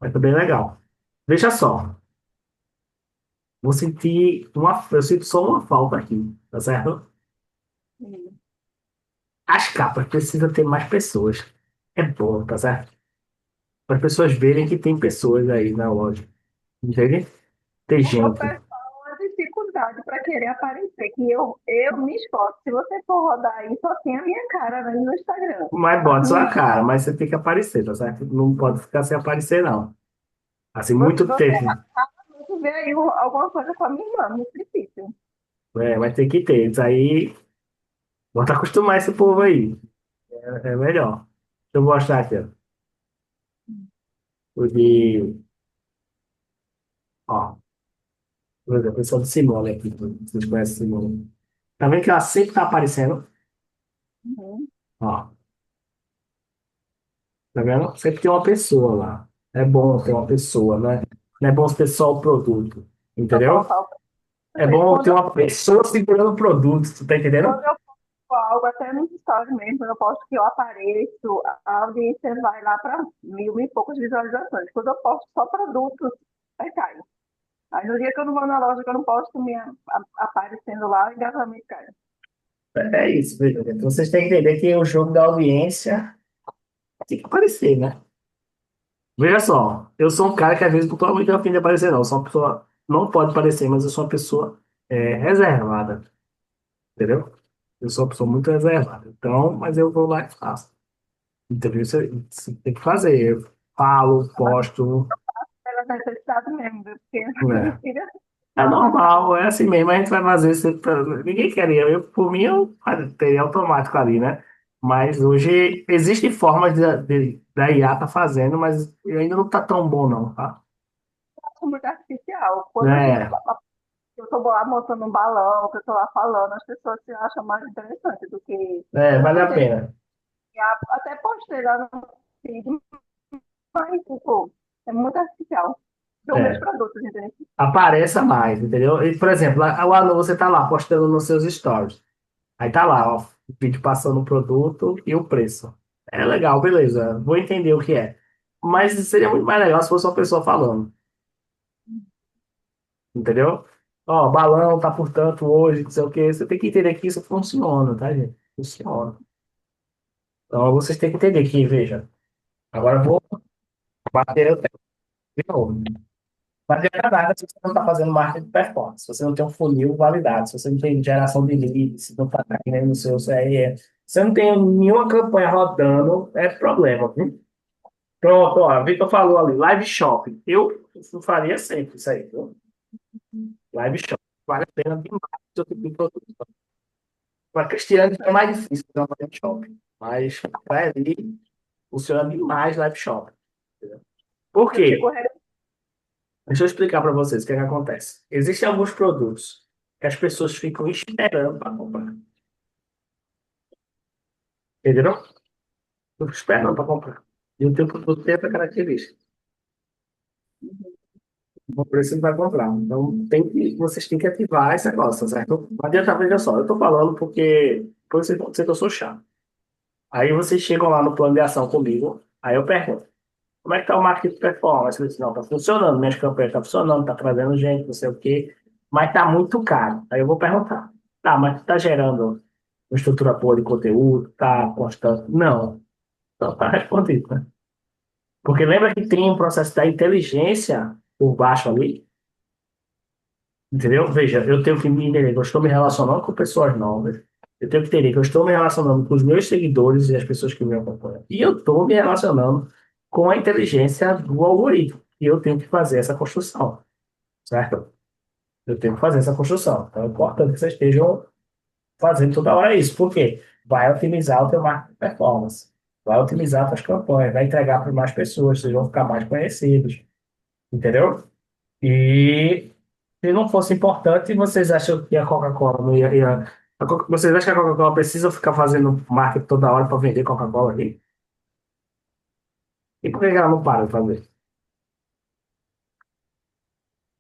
S1: Mas também é legal. Veja só, eu sinto só uma falta aqui, tá certo?
S6: hum,
S1: As capas precisam ter mais pessoas. É bom, tá certo? Para as pessoas verem que tem pessoas aí na loja. Entende? Tem
S6: porque o
S1: gente.
S6: pessoal uma dificuldade para querer aparecer, que eu me esforço. Se você for rodar aí, só tem a minha cara, né, no Instagram.
S1: Mas
S6: As
S1: bota sua
S6: meninas,
S1: cara, mas você tem que aparecer, tá certo? Não pode ficar sem aparecer, não. Assim, muito
S6: você
S1: tempo.
S6: raramente vê aí alguma coisa com a minha irmã, muito difícil.
S1: É, mas tem que ter. Isso aí, bota acostumar esse povo aí. É melhor. Deixa eu mostrar aqui, ó. O de, ó, por exemplo, esse é o de Simone aqui. Vocês conhecem Simone. Tá vendo que ela sempre tá aparecendo?
S6: Uhum.
S1: Ó, tá vendo? Sempre tem uma pessoa lá. É bom ter uma pessoa, né? Não é bom ter só o produto.
S6: Vou
S1: Entendeu?
S6: colocar o
S1: É
S6: ver.
S1: bom ter uma pessoa segurando o produto. Tu tá entendendo?
S6: Quando eu posto algo, até nos stories mesmo, quando eu posto que eu apareço, a audiência vai lá para mil e poucas visualizações. Quando eu posto só produtos, aí cai. Aí no dia que eu não vou na loja, que eu não posto aparecendo lá, o engajamento cai.
S1: É isso, veja. Então vocês têm que entender que o jogo da audiência tem que aparecer, né? Veja só, eu sou um cara que às vezes não estou muito afim de aparecer, não. Eu sou uma pessoa, não pode parecer, mas eu sou uma pessoa reservada, entendeu? Eu sou uma pessoa muito reservada. Então, mas eu vou lá e faço. Entendeu? Isso tem que fazer. Eu falo, posto,
S6: Pela necessidade mesmo, viu? Porque
S1: né?
S6: filha,
S1: É normal, é assim mesmo, a gente vai fazer isso. Ninguém queria. Por mim, eu teria automático ali, né? Mas hoje existem formas da IA tá fazendo, mas ainda não tá tão bom, não, tá?
S6: eu acho muito artificial. Quando
S1: É,
S6: eu tô lá montando um balão, que eu tô lá falando, as pessoas se acham mais interessante do que
S1: vale
S6: outro
S1: a
S6: jeito.
S1: pena.
S6: Até postei lá no feed, mas, tipo, é muito artificial. São meus
S1: É,
S6: produtos, entendeu?
S1: apareça mais, entendeu? E, por exemplo, você tá lá postando nos seus stories. Aí tá lá, ó, o vídeo passando o produto e o preço. É legal, beleza. Vou entender o que é. Mas seria muito mais legal se fosse uma pessoa falando. Entendeu? Ó, balão tá por tanto hoje, não sei o quê. Você tem que entender que isso funciona, tá, gente? Funciona. Então vocês têm que entender que, veja, agora eu vou bater o tempo de novo. Não adianta nada se você não está fazendo marketing de performance, se você não tem um funil validado, se você não tem geração de leads, se não está vendendo no seu CRM, se você não tem nenhuma campanha rodando, é problema, viu? Pronto, ó, o Vitor falou ali, live shopping. Eu faria sempre isso aí, viu? Live shopping. Vale a pena demais o seu tipo de produto. Para Cristiano é mais difícil fazer uma live shopping. Mas para ele funciona demais live shopping. Entendeu? Por
S6: Eu fico
S1: quê? Deixa eu explicar para vocês o que é que acontece. Existem alguns produtos que as pessoas ficam esperando para comprar. Entenderam? Ficam esperando para comprar. E o teu produto tem essa característica. O preço vai comprar. Então, vocês têm que ativar esse negócio, certo? Não adianta, veja só, eu estou falando porque vocês vão dizer que eu sou chato. Aí vocês chegam lá no plano de ação comigo, aí eu pergunto, como é que tá o marketing de performance? Eu disse, não, tá funcionando, minhas campanhas tá funcionando, tá trazendo gente, não sei o quê, mas tá muito caro. Aí eu vou perguntar, tá, mas tá gerando uma estrutura boa de conteúdo, tá constante? Não. Então tá respondido, né? Porque lembra que tem um processo da inteligência por baixo ali? Entendeu? Veja, eu tenho que me entender que eu estou me relacionando com pessoas novas. Eu tenho que entender que eu estou me relacionando com os meus seguidores e as pessoas que me acompanham. E eu estou me relacionando com a inteligência do algoritmo. E eu tenho que fazer essa construção, certo? Eu tenho que fazer essa construção. Então é importante que vocês estejam fazendo toda hora isso. Por quê? Vai otimizar o teu marketing performance. Vai otimizar as tuas campanhas. Vai entregar para mais pessoas. Vocês vão ficar mais conhecidos. Entendeu? E se não fosse importante, vocês acham que a Coca-Cola não vocês acham que a Coca-Cola precisa ficar fazendo marketing toda hora para vender Coca-Cola ali? E por que ela não para de fazer?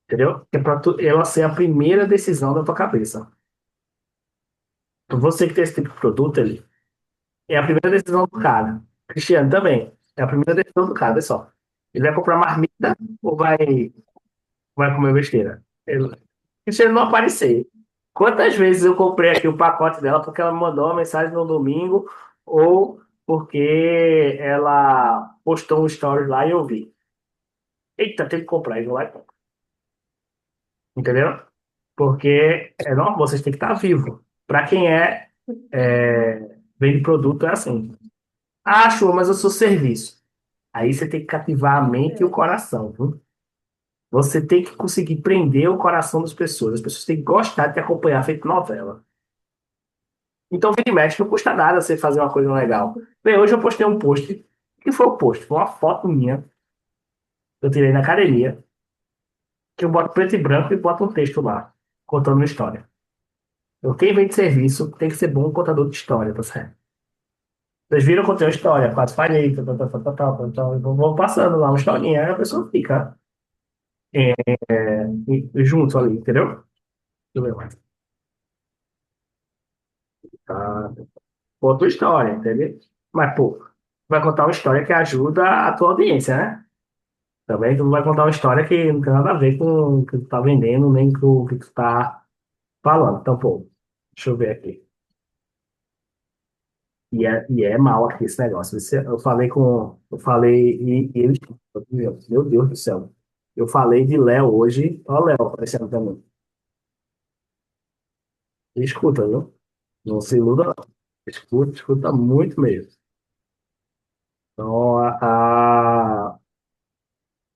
S1: Entendeu? É para ela ser a primeira decisão da tua cabeça. Então, você que tem esse tipo de produto ali, é a primeira decisão do cara. Cristiano também. É a primeira decisão do cara, olha só. Ele vai comprar marmita ou vai comer besteira? Se ele não aparecer. Quantas vezes eu comprei aqui o pacote dela porque ela me mandou uma mensagem no domingo ou porque ela postou um story lá e eu vi. Eita, tem que comprar. E vou lá e compro. Entendeu? Porque é normal, vocês têm que estar vivo. Para quem vende produto, é assim. Acho, mas eu sou serviço. Aí você tem que cativar a mente e o coração, viu? Você tem que conseguir prender o coração das pessoas. As pessoas têm que gostar de te acompanhar feito novela. Então, vira e mexe, não custa nada você fazer uma coisa legal. Bem, hoje eu postei um post. O que foi o post? Foi uma foto minha, que eu tirei na academia, que eu boto preto e branco e boto um texto lá, contando uma história. Então, quem vende serviço tem que ser bom contador de história, tá certo? Vocês viram que eu tenho uma história, quase falhei, tal, tal, tal, tal, tal, tal, tal, vou passando lá uma historinha, aí a pessoa fica junto ali, entendeu? Deixa eu ver mais. Tá. Outra história, entendeu? Mas, pô, vai contar uma história que ajuda a tua audiência, né? Também tu não vai contar uma história que não tem nada a ver com o que tu tá vendendo, nem com o que tu tá falando. Então, pô, deixa eu ver aqui. E é mal aqui esse negócio. Eu falei Eu falei. E ele. Meu Deus do céu. Eu falei de Léo hoje. Ó, Léo aparecendo também. Escuta, viu? Não se iluda, não. Escuta muito mesmo. Então,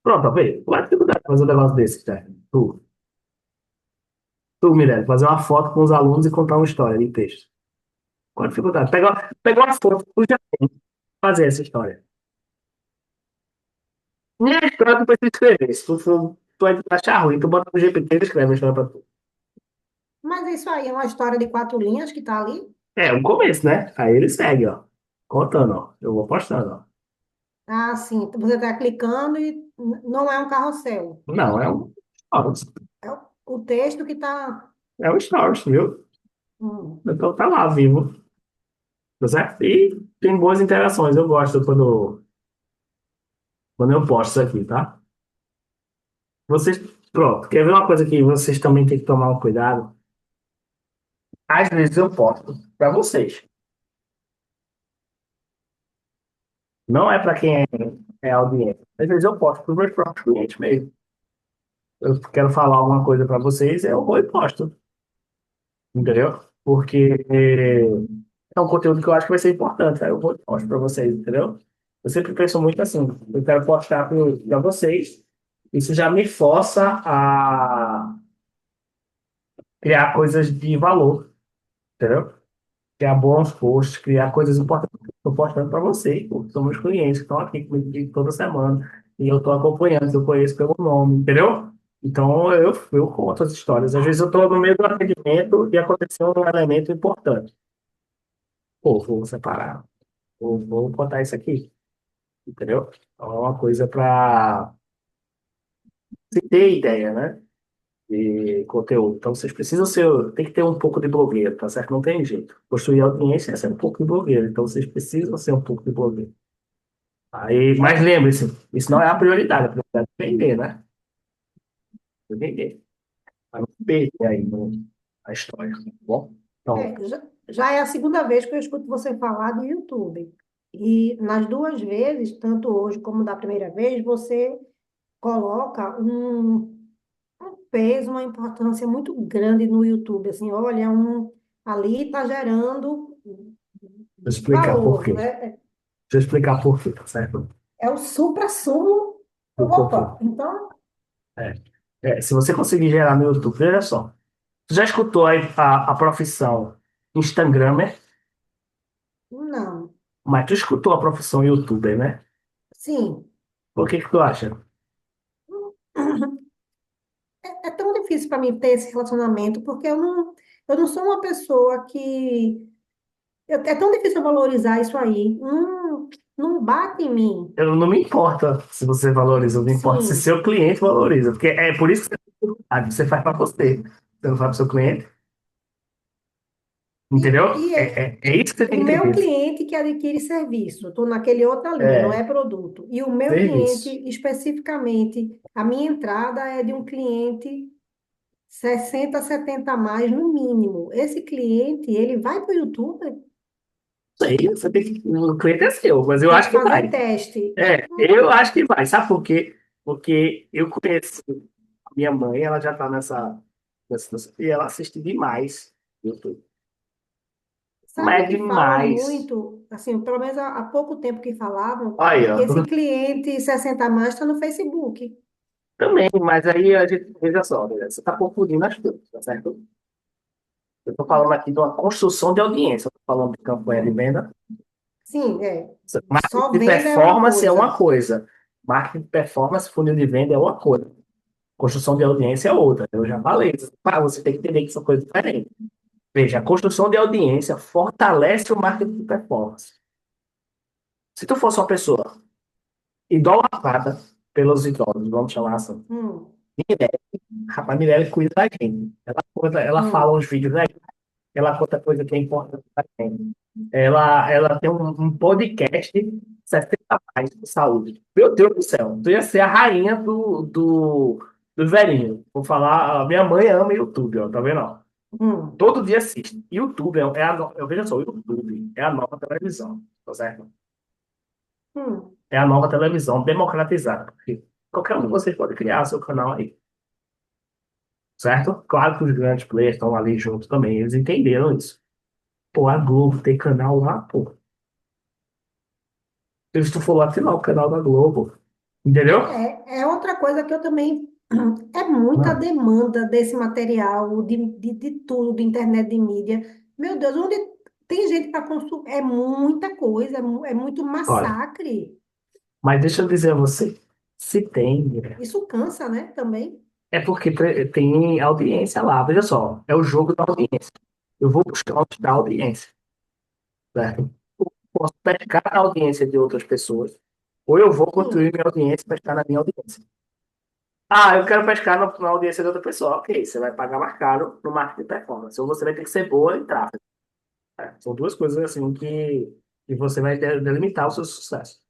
S1: pronto, tá vendo? Qual é a dificuldade de fazer um negócio desse, né? Tu, Mirella, fazer uma foto com os alunos e contar uma história de texto. Qual a dificuldade? Pega uma foto que tu já tem, fazer essa história. Nem a história tu precisa escrever. Se tu vai achar ruim, tu bota no GPT e escreve a história pra tu.
S5: Mas isso aí é uma história de 4 linhas que tá ali.
S1: É o começo, né? Aí ele segue, ó. Contando, ó. Eu vou postando, ó.
S5: Ah, sim. Você está clicando e não é um carrossel.
S1: Não, é um stories.
S5: É o texto que está.
S1: É um stories, viu? Então tá lá, vivo. Tá certo? E tem boas interações. Eu gosto quando eu posto isso aqui, tá? Vocês, pronto. Quer ver uma coisa que vocês também têm que tomar um cuidado? Às vezes eu posto para vocês. Não é para quem é audiência. Às vezes eu posto para os meus próprios clientes mesmo. Eu quero falar alguma coisa para vocês, eu vou e posto. Entendeu? Porque é um conteúdo que eu acho que vai ser importante. Aí eu vou e posto para vocês, entendeu? Eu sempre penso muito assim. Eu quero postar para vocês. Isso já me força a criar coisas de valor, entendeu? Criar bons posts, criar coisas importantes que eu estou postando para vocês, porque são meus clientes que estão aqui comigo toda semana e eu estou acompanhando, eu conheço pelo nome, entendeu? Então eu conto as histórias. Às vezes eu estou no meio do atendimento e aconteceu um elemento importante. Pô, vou separar, vou contar isso aqui, entendeu? Então é uma coisa para você ter ideia, né? De conteúdo. Então, vocês precisam tem que ter um pouco de blogueiro, tá certo? Não tem jeito. Construir audiência é ser um pouco de blogueiro. Então, vocês precisam ser um pouco de blogueiro. Aí, mas lembre-se, isso não é a prioridade. A prioridade é vender, né? É vender. Para não perder aí a história, tá bom? Então,
S5: Já é a segunda vez que eu escuto você falar do YouTube. E nas duas vezes, tanto hoje como da primeira vez, você coloca um peso, uma importância muito grande no YouTube, assim, olha, ali está gerando
S1: Vou explicar por
S5: valor,
S1: quê.
S5: né?
S1: Deixa eu explicar por quê, tá certo?
S5: É o suprassumo.
S1: Do
S5: Opa,
S1: conteúdo.
S5: então,
S1: É. Se você conseguir gerar no YouTube, veja só. Tu já escutou a profissão Instagramer,
S5: não.
S1: mas tu escutou a profissão YouTuber, né?
S5: Sim.
S1: Por que que tu acha?
S5: É tão difícil para mim ter esse relacionamento, porque eu não sou uma pessoa que. É tão difícil eu valorizar isso aí. Não bate em mim.
S1: Eu não me importa se você valoriza, não me importa se
S5: Sim.
S1: seu cliente valoriza, porque é por isso que você faz para você. Você não faz para seu cliente,
S5: E,
S1: entendeu?
S5: e
S1: É isso que você
S5: o
S1: tem que
S5: meu
S1: entender.
S5: cliente que adquire serviço, estou naquele outra linha, não
S1: É,
S5: é produto. E o meu cliente,
S1: serviço.
S5: especificamente, a minha entrada é de um cliente 60, 70 a mais, no mínimo. Esse cliente, ele vai para o YouTube
S1: Aí você tem que. O cliente é seu, mas eu
S5: para
S1: acho que
S5: fazer
S1: vai.
S5: teste.
S1: Eu acho que vai. Sabe por quê? Porque eu conheço a minha mãe, ela já tá e ela assiste demais YouTube.
S5: Sabe
S1: Mas
S5: que falam
S1: demais.
S5: muito, assim, pelo menos há pouco tempo que falavam,
S1: Aí,
S5: que
S1: ó.
S5: esse cliente 60 a mais está no Facebook.
S1: Também, mas aí a gente, veja só, né, você está confundindo as coisas, tá certo? Eu estou falando aqui de uma construção de audiência, estou falando de campanha de venda.
S5: Sim,
S1: Marketing
S5: só
S1: de
S5: venda é uma
S1: performance é uma
S5: coisa.
S1: coisa. Marketing de performance, funil de venda é uma coisa. Construção de audiência é outra. Eu já falei. Você tem que entender que são coisas diferentes. Veja, a construção de audiência fortalece o marketing de performance. Se tu fosse uma pessoa idolatrada pelos idosos, vamos chamar assim,
S5: Hum,
S1: rapaz, a Mirelle cuida da gente. Ela fala
S5: hum,
S1: uns vídeos, né? Ela conta coisa que é importante pra gente. Ela tem um podcast 60 mais de saúde. Meu Deus do céu, tu ia ser a rainha do velhinho. Vou falar, a minha mãe ama YouTube, ó, tá vendo? Ó?
S5: hum,
S1: Todo dia assiste. YouTube eu vejo só, o YouTube é a nova televisão, tá certo?
S5: hum.
S1: É a nova televisão democratizada. Porque qualquer um de vocês pode criar seu canal aí, certo? Claro que os grandes players estão ali juntos também, eles entenderam isso. Pô, a Globo tem canal lá, pô. Se tu for lá, tem lá o canal da Globo. Entendeu?
S5: É outra coisa que eu também. É muita
S1: Não.
S5: demanda desse material, de tudo, de internet, de mídia. Meu Deus, onde tem gente para consumir? É muita coisa, é muito
S1: Olha,
S5: massacre.
S1: mas deixa eu dizer a você, se tem,
S5: Isso cansa, né? Também.
S1: é porque tem audiência lá. Veja só, é o jogo da audiência. Eu vou buscar onde está a audiência, certo? Eu posso pescar a audiência de outras pessoas, ou eu vou construir
S5: Sim.
S1: minha audiência e pescar na minha audiência. Ah, eu quero pescar na audiência de outra pessoa. Ok, você vai pagar mais caro no marketing de performance. Ou você vai ter que ser boa em tráfego. São duas coisas assim que você vai delimitar o seu sucesso.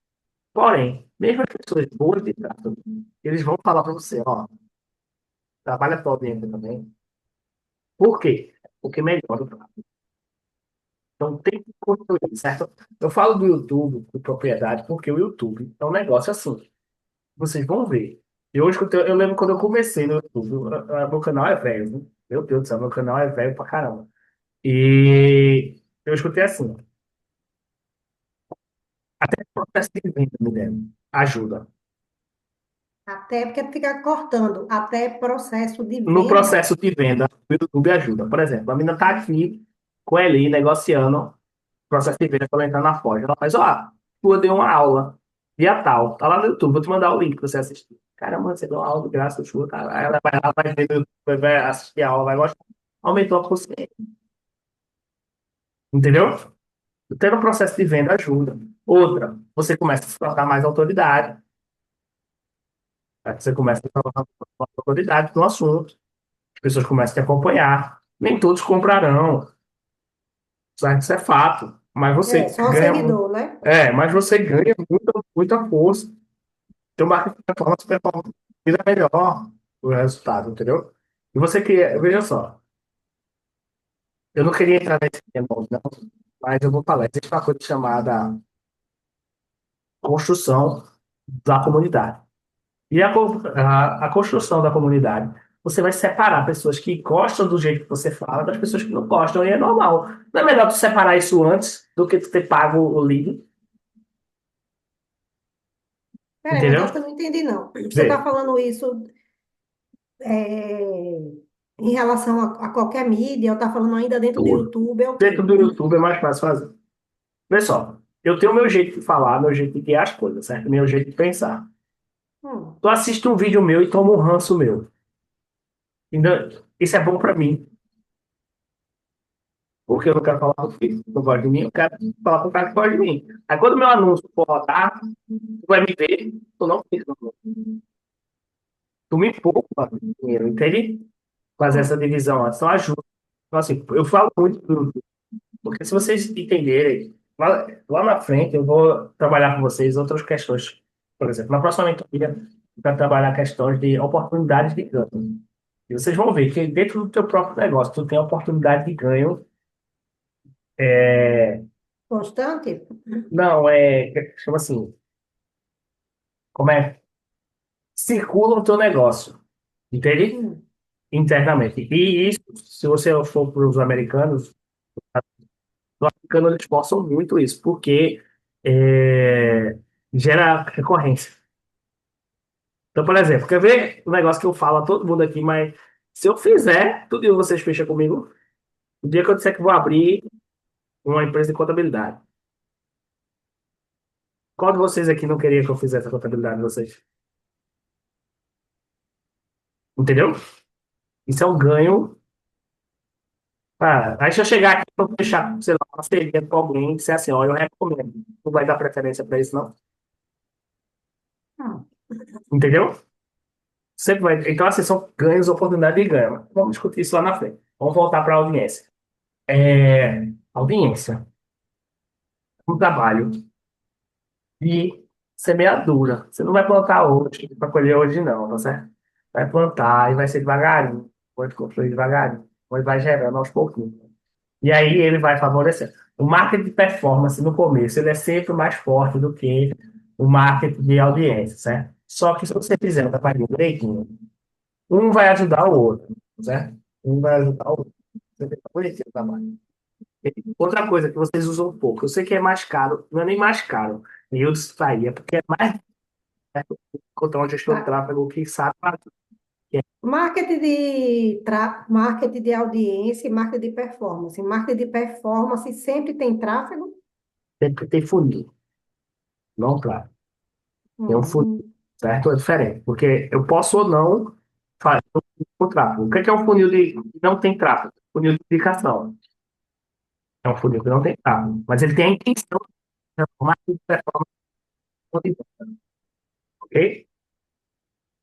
S1: Porém, mesmo as pessoas boas de tráfego, eles vão falar para você, ó, trabalha para a audiência também. Por quê? Porque melhora o tráfego. Então tem que construir, certo? Eu falo do YouTube, de propriedade, porque o YouTube é um negócio assim. Vocês vão ver. Eu lembro quando eu comecei no YouTube, meu canal é velho, viu? Meu Deus do céu, meu canal é velho pra caramba. E eu escutei assim, até o processo de venda, me deram, ajuda.
S5: Até porque fica cortando, até processo de
S1: No
S5: venda.
S1: processo de venda, o YouTube ajuda. Por exemplo, a menina está aqui com ele negociando processo de venda para ela entrar na Forja. Ela faz, ó, eu dei uma aula, dia tal, tá lá no YouTube, vou te mandar o link para você assistir. Caramba, você deu uma aula de graça, chuva, cara. Aí ela vai ver no YouTube, vai assistir a aula, vai gostar. Aumentou a consciência, entendeu? Ter um processo de venda ajuda. Outra, você começa a se tornar mais autoridade. Aí você começa a se tornar mais autoridade no assunto. As pessoas começam a te acompanhar. Nem todos comprarão, certo? Isso é fato. Mas
S5: É,
S1: você
S5: só o
S1: ganha,
S5: seguidor, né?
S1: mas você ganha muita força. Teu marketing de performance ainda melhor o resultado, entendeu? E você queria, veja só, eu não queria entrar nesse tema, não, mas eu vou falar. Existe uma coisa chamada construção da comunidade. E a construção da comunidade, você vai separar pessoas que gostam do jeito que você fala das pessoas que não gostam, e é normal. Não é melhor tu separar isso antes do que tu ter pago o lead,
S5: Peraí, mas acho
S1: entendeu?
S5: que eu não entendi, não. Você está
S1: Vê,
S5: falando isso é, em relação a qualquer mídia, ou está falando ainda dentro do
S1: tudo.
S5: YouTube, é o
S1: Dentro
S5: quê?
S1: do YouTube é mais fácil fazer. Vê só, eu tenho o meu jeito de falar, meu jeito de guiar as coisas, certo? Meu jeito de pensar.
S5: Hum,
S1: Tu assiste um vídeo meu e toma um ranço meu. Ainda, isso é bom pra mim, porque eu não quero falar com o que não gosta de mim, eu quero falar com o cara que gosta de mim. Aí quando meu anúncio for rodar, tu vai me ver, tu não fica. Tu me poupa dinheiro, entende? Fazer essa
S5: hum.
S1: divisão antes, então ajuda. Então, assim, eu falo muito do YouTube, porque se vocês entenderem, lá na frente eu vou trabalhar com vocês outras questões. Por exemplo, na próxima mentoria, eu quero trabalhar questões de oportunidades de ganho. E vocês vão ver que dentro do teu próprio negócio, tu tem oportunidade de ganho. É,
S5: Constante?
S1: não, chama assim, como é? Circula o teu negócio, entende?
S5: Hum.
S1: Internamente. E isso, se você for para os americanos, os americanos eles forçam muito isso, porque gera recorrência. Então, por exemplo, quer ver o negócio que eu falo a todo mundo aqui, mas se eu fizer, tudo isso vocês fecham comigo. O dia que eu disser que vou abrir uma empresa de contabilidade. Qual de vocês aqui não queria que eu fizesse a contabilidade de vocês? Entendeu? Isso é um ganho. Aí se eu chegar aqui e fechar, sei lá, uma parceria com alguém e disser assim, ó, eu recomendo. Não vai dar preferência para isso, não.
S5: Hum.
S1: Entendeu? Sempre vai. Então, assim, são ganhos, oportunidade de ganho. Vamos discutir isso lá na frente. Vamos voltar para a audiência. Audiência. Um trabalho de semeadura. Você não vai plantar hoje, para colher hoje, não, tá certo? Vai plantar e vai ser devagarinho. Pode construir devagarinho. Depois vai gerando aos pouquinhos. E aí ele vai favorecer. O marketing de performance no começo, ele é sempre mais forte do que o marketing de audiência, certo? Só que se você fizer o trabalho direitinho, um vai ajudar o outro, certo? Um vai ajudar o outro. Você tem que conhecer o trabalho. E outra coisa que vocês usam pouco, eu sei que é mais caro, não é nem mais caro, e eu distraía, porque é mais certo encontrar um gestor de
S5: Ah,
S1: tráfego que sabe que é
S5: marketing de audiência e marketing de performance. Marketing de performance sempre tem tráfego?
S1: sempre ter funil, não claro. Tem um funil,
S5: Hum.
S1: certo? É diferente, porque eu posso ou não fazer o tráfego. O que é um funil de não tem tráfego? Funil de indicação. É um funil que não tem tráfego, mas ele tem a intenção de transformar em performance, ok?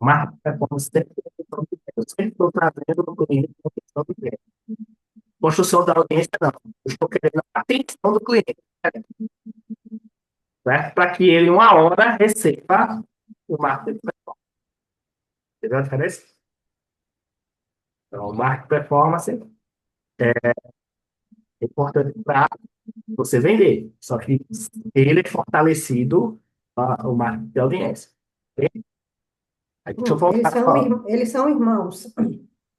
S1: Marketing de performance sempre tem a intenção de venda. Eu sempre estou trazendo o cliente com a intenção de venda. Construção da audiência, não. Eu estou querendo a atenção do cliente, certo? Para que ele, uma hora, receba o marketing de performance. Entendeu a diferença? Então, o marketing de performance é importante para você vender. Só que ele é fortalecido o marketing de audiência. Ok? Aí, deixa eu voltar a falar.
S5: Eles são irmãos.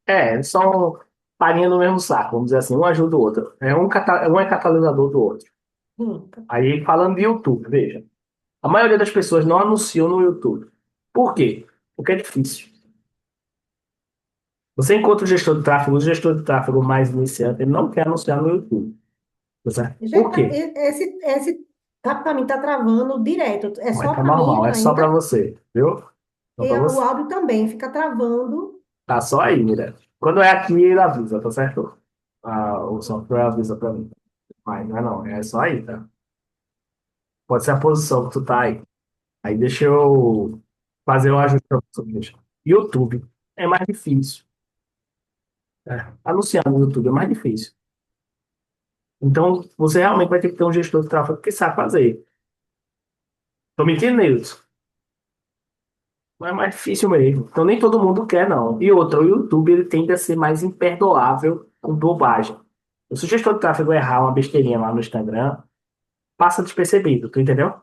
S1: Eles são farinha no mesmo saco, vamos dizer assim, um ajuda o outro. Um é catalisador do outro.
S5: Hum.
S1: Aí, falando de YouTube, veja. A maioria das pessoas não anunciam no YouTube. Por quê? Porque é difícil. Você encontra o gestor de tráfego mais iniciante, ele não quer anunciar no YouTube. Tá certo? Por
S5: Gente,
S1: quê?
S5: esse para mim tá travando direto. É
S1: Mas
S5: só
S1: tá
S5: para mim
S1: normal, é só para
S5: ainda.
S1: você, viu? Só
S5: E
S1: para
S5: o
S1: você.
S5: áudio também fica travando.
S1: Tá só aí, Mira. Quando é aqui, ele avisa, tá certo? O software avisa para mim. Mas não é não, é só aí, tá? Pode ser a posição que tu tá aí. Aí deixa eu fazer um ajuste para você. YouTube é mais difícil. Anunciar no YouTube é mais difícil. Então, você realmente vai ter que ter um gestor de tráfego que sabe fazer. Tô mentindo, Nilson? Mas é mais difícil mesmo. Então, nem todo mundo quer, não. E outra, o YouTube ele tende a ser mais imperdoável com bobagem. Se o gestor de tráfego errar uma besteirinha lá no Instagram, passa despercebido, tu entendeu?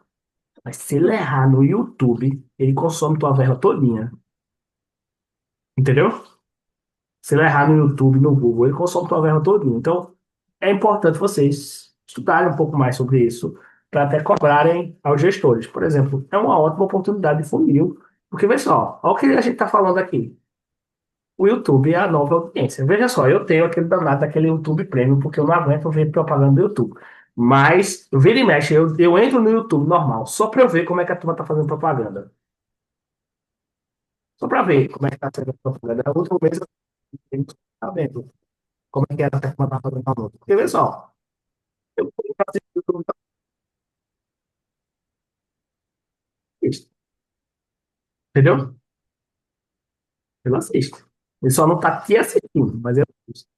S1: Mas se ele errar no YouTube, ele consome tua verba todinha. Entendeu? Se ele errar no YouTube, no Google, ele consome tua verba todinha. Então, é importante vocês estudarem um pouco mais sobre isso, para até cobrarem aos gestores. Por exemplo, é uma ótima oportunidade de funil, porque, vê só, olha o que a gente está falando aqui. O YouTube é a nova audiência. Veja só, eu tenho aquele danado daquele YouTube Premium, porque eu não aguento ver propaganda do YouTube. Mas, vira e mexe, eu entro no YouTube normal, só para eu ver como é que a turma está fazendo propaganda. Só para ver como é que está sendo a propaganda. No último mês eu fiquei sabendo como é que era a turma está fazendo anúncio. Porque, vê só, eu fui pra assistir o YouTube, não assisto, entendeu? Eu não assisto. Ele só não está te assistindo, mas eu assisto.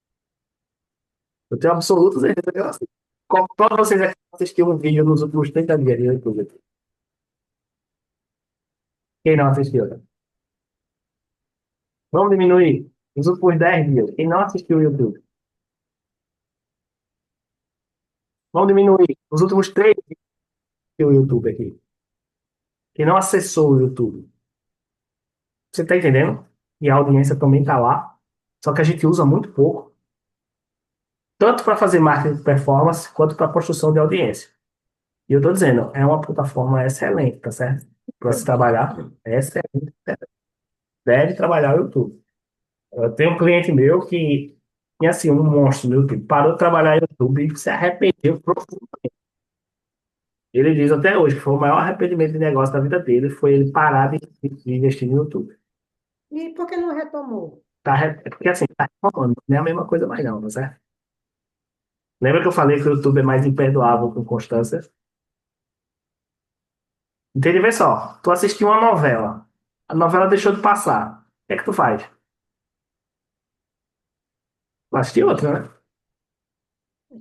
S1: Eu tenho absoluta certeza que eu assisto. Qual de vocês aqui assistiu um vídeo nos últimos 30 dias de YouTube? Quem não assistiu? Vamos diminuir nos últimos 10 dias. Quem não assistiu o YouTube? Vamos diminuir nos últimos 3 dias o YouTube aqui. Quem não acessou o YouTube. Você está entendendo? E a audiência também está lá. Só que a gente usa muito pouco. Tanto para fazer marketing de performance, quanto para construção de audiência. E eu estou dizendo, é uma plataforma excelente, tá certo? Para se trabalhar, é excelente. Deve trabalhar o YouTube. Eu tenho um cliente meu que tinha assim, um monstro no YouTube. Parou de trabalhar no YouTube e se arrependeu profundamente. Ele diz até hoje que foi o maior arrependimento de negócio da vida dele, foi ele parar de investir no YouTube.
S5: E por que não retomou?
S1: É porque assim, tá reclamando, não é a mesma coisa mais não, tá certo? Lembra que eu falei que o YouTube é mais imperdoável com constância? Entende? Vê só, tu assistiu uma novela, a novela deixou de passar, o que é que tu faz? Tu assiste outra, né?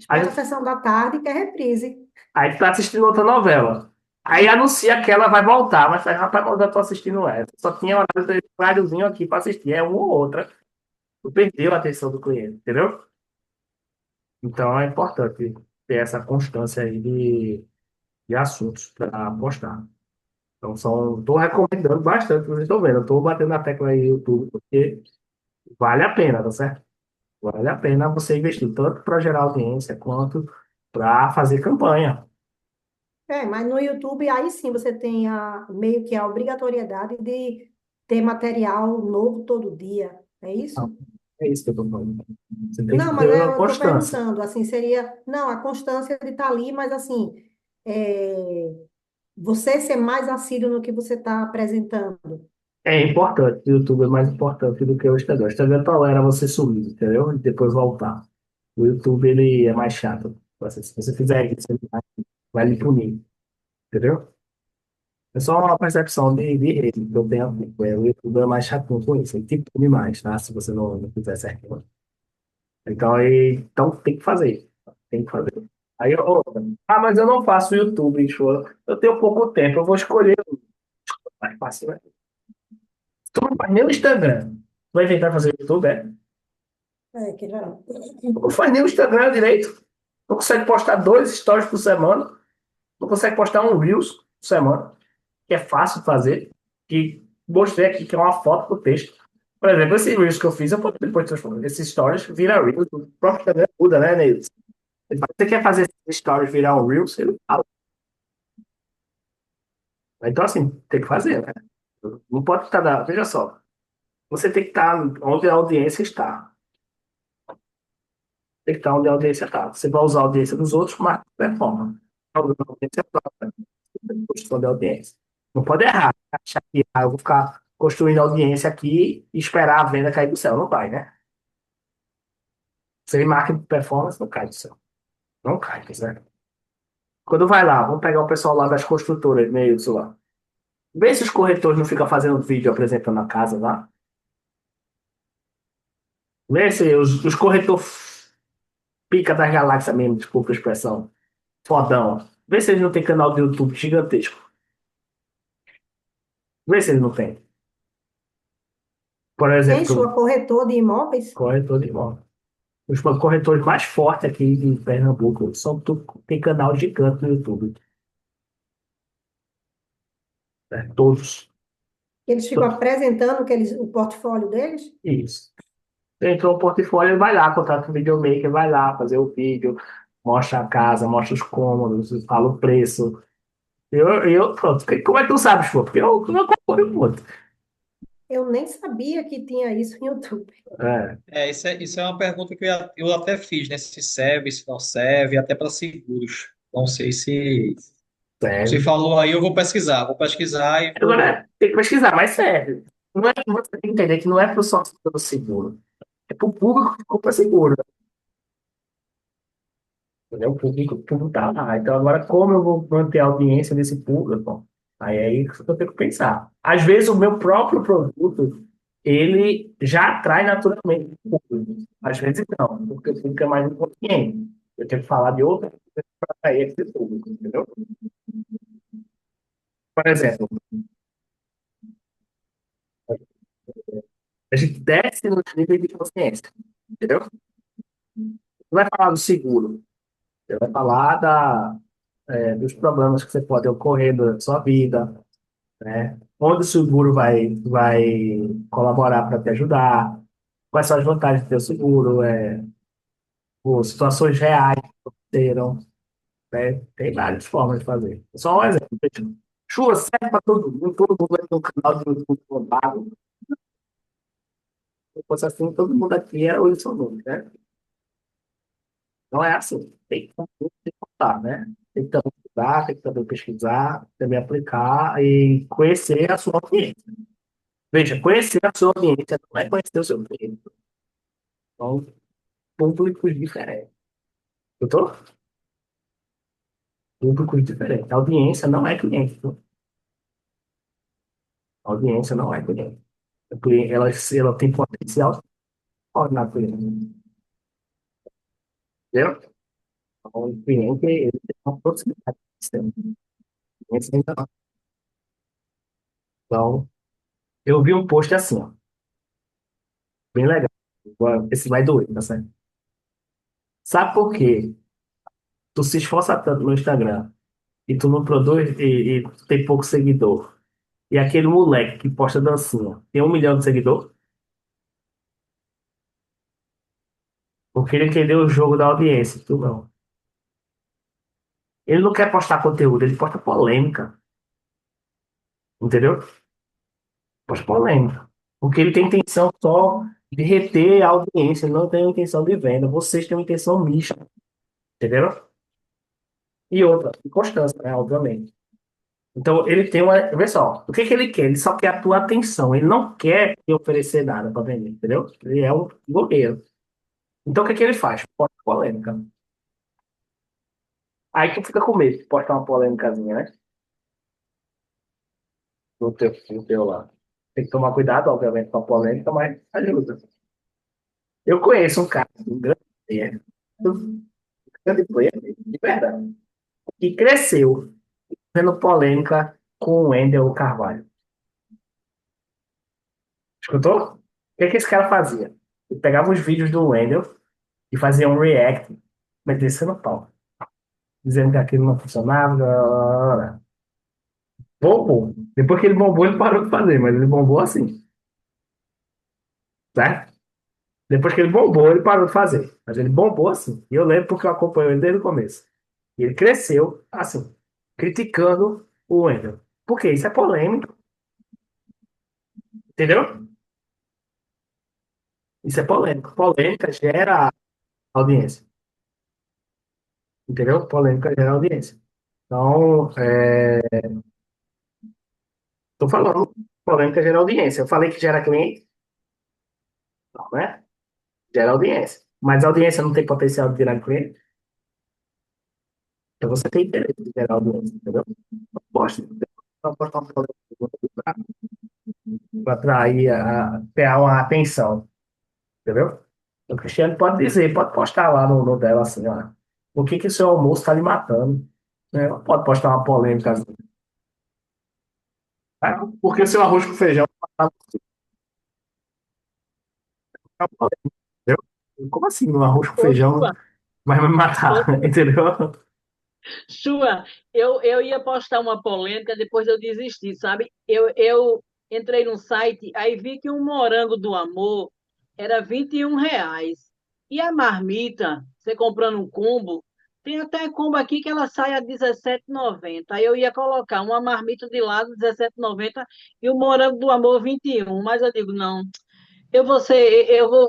S1: Aí,
S5: Espera a sessão da tarde, que é reprise.
S1: aí tu tá assistindo outra novela. Aí anuncia que ela vai voltar, mas faz, rapaz, mas eu tô assistindo essa. Só tinha horáriozinho aqui pra assistir, é uma ou outra. Tu perdeu a atenção do cliente, entendeu? Então é importante ter essa constância aí de assuntos para postar. Então estou recomendando bastante, vocês estão vendo. Eu estou batendo na tecla aí no YouTube, porque vale a pena, tá certo? Vale a pena você investir tanto para gerar audiência quanto para fazer campanha.
S5: É, mas no YouTube, aí sim você tem meio que a obrigatoriedade de ter material novo todo dia. É
S1: Não,
S5: isso?
S1: é isso que eu estou falando. Você tem que
S5: Não, mas
S1: ter uma
S5: eu estou
S1: constância.
S5: perguntando, assim, seria, não, a constância de estar ali, mas assim, é, você ser mais assíduo no que você está apresentando.
S1: É importante, o YouTube é mais importante do que o Instagram. O Instagram tolera você sumir, entendeu? E depois voltar. O YouTube, ele é mais chato. Se você fizer isso, ele vai lhe punir, entendeu? É só uma percepção de rede que eu tenho. O YouTube é mais chato com isso. Ele te pune mais, tá? Se você não fizer certinho. Então tem que fazer. Tem que fazer. Aí, mas eu não faço YouTube, bicho. Eu tenho pouco tempo, eu vou escolher o mais fácil, né? Tu não faz nem o Instagram. Tu vai inventar fazer o YouTube, é?
S5: É, que já...
S1: Tu não faz nem o Instagram direito. Não consegue postar 2 stories por semana. Não consegue postar um Reels por semana. Que é fácil de fazer. Que mostrei aqui que é uma foto com texto. Por exemplo, esse Reels que eu fiz, eu posso depois transformar. Esses stories vira Reels. O próprio Instagram muda, né, Neils? Você quer fazer esses stories virar um Reels? Ele fala. Então, assim, tem que fazer, né? Não pode estar. Veja só. Você tem que estar onde a audiência está. Tem que estar onde a audiência está. Você vai usar a audiência dos outros, mas performa. A audiência própria. Construção de audiência. Não pode errar. Achar que eu vou ficar construindo audiência aqui e esperar a venda cair do céu. Não vai, né? Sem marketing de performance, não cai do céu. Não cai, certo? Quando vai lá, vamos pegar o pessoal lá das construtoras, meio lá. Vê se os corretores não ficam fazendo vídeo apresentando a casa lá. Vê se os corretores pica das galáxias mesmo, desculpa a expressão. Fodão. Vê se eles não têm canal de YouTube gigantesco. Vê se eles não têm. Por
S5: Quem
S1: exemplo,
S5: chama corretor de imóveis?
S1: corretor de imóvel. Os corretores mais fortes aqui de Pernambuco são tem canal gigante no YouTube. Né? Todos.
S5: Eles ficam apresentando o portfólio deles?
S1: Isso. entrou no portfólio, ele vai lá, contrata um videomaker, vai lá fazer o vídeo, mostra a casa, mostra os cômodos, fala o preço. Pronto, como é que tu sabes, pô? Porque eu não acompanho muito.
S5: Eu nem sabia que tinha isso no YouTube.
S1: É,
S7: Isso é uma pergunta que eu até fiz, né? Se serve, se não serve, até para seguros. Não sei se você
S1: sério.
S7: falou aí, eu vou pesquisar e vou.
S1: Agora, tem que pesquisar, mas sério. Não é, você tem que entender que não é pro sócio do seguro. É pro público que compra seguro. Entendeu? O público tá lá. Então, agora, como eu vou manter a audiência desse público? Aí é aí que eu tenho que pensar. Às vezes, o meu próprio produto, ele já atrai naturalmente o público. Às vezes, não, porque o público é mais inconsciente. Eu tenho que falar de outra coisa para atrair esse público, entendeu? Por exemplo, a gente desce nos níveis de consciência, entendeu? Você vai falar do seguro, você vai falar dos problemas que você pode ocorrer durante a sua vida, né? Onde o seguro vai colaborar para te ajudar, quais são as vantagens do teu seguro, situações reais que aconteceram, né? Tem várias formas de fazer. Só um exemplo. Chuva serve para todo mundo vai ter um canal de YouTube bombado. Se fosse assim, todo mundo aqui era o Wilson Nunes, né? Não é assim. Tem que contar, né? Tem que também estudar, tem que também pesquisar, também aplicar e conhecer a sua audiência. Veja, conhecer a sua audiência não é conhecer o seu cliente. São públicos diferentes. Doutor? Públicos diferentes. A audiência não é cliente. Viu? A audiência não é cliente. Ela tem potencial na cliente. Entendeu? Então, o cliente ele tem uma proximidade com o sistema. Esse ainda não. Então, eu vi um post assim, ó, bem legal. Esse vai doer, tá certo? Sabe por quê? Tu se esforça tanto no Instagram e tu não produz e tu tem pouco seguidor. E aquele moleque que posta dancinha tem 1 milhão de seguidor? Porque ele entendeu o jogo da audiência, tu não. Ele não quer postar conteúdo, ele posta polêmica, entendeu? Posta polêmica. Porque ele tem intenção só de reter a audiência, ele não tem intenção de venda. Vocês têm uma intenção mista, entendeu? E outra, de constância, né? Obviamente. Então, ele tem uma. Vê só, o que que ele quer? Ele só quer a tua atenção. Ele não quer te oferecer nada para vender, entendeu? Ele é um blogueiro. Então, o que que ele faz? Posta polêmica. Aí tu fica com medo de postar uma polêmicazinha, né? No teu lá. Tem que tomar cuidado, obviamente, com a polêmica, mas ajuda. Eu conheço um cara, um grande player, de verdade, que cresceu vendo polêmica com o Wendel Carvalho. Escutou? O que que esse cara fazia? Ele pegava os vídeos do Wendel e fazia um react, mas descendo pau, dizendo que aquilo não funcionava. Blá, blá, blá, blá. Bombou. Depois que ele bombou, ele parou de fazer, mas ele bombou assim, certo? Depois que ele bombou, ele parou de fazer. Mas ele bombou assim. E eu lembro porque eu acompanho ele desde o começo. E ele cresceu assim, criticando o Wendel. Porque isso é polêmico, entendeu? Isso é polêmico. Polêmica gera audiência, entendeu? Polêmica gera audiência. Então, tô falando, polêmica gera audiência. Eu falei que gera cliente, não, né? Gera audiência. Mas a audiência não tem potencial de virar cliente, então você tem interesse de gerar audiência, entendeu? Posta, postar uma polêmica para atrair, ter uma atenção, entendeu? O Cristiano pode dizer, pode postar lá no dela assim, ó. O que que o seu almoço está lhe matando? Né? Pode postar uma polêmica assim, tá? Porque o seu arroz com feijão tá matando, entendeu? Como assim o arroz com
S4: Ô,
S1: feijão
S4: Chua,
S1: vai me
S4: ô,
S1: matar, entendeu?
S4: Chua, eu ia postar uma polêmica, depois eu desisti, sabe? Eu entrei num site, aí vi que um morango do amor era R$ 21. E a marmita, você comprando um combo, tem até combo aqui que ela sai a 17,90. Aí eu ia colocar uma marmita de lado, 17,90, e o morango do amor, 21. Mas eu digo, não,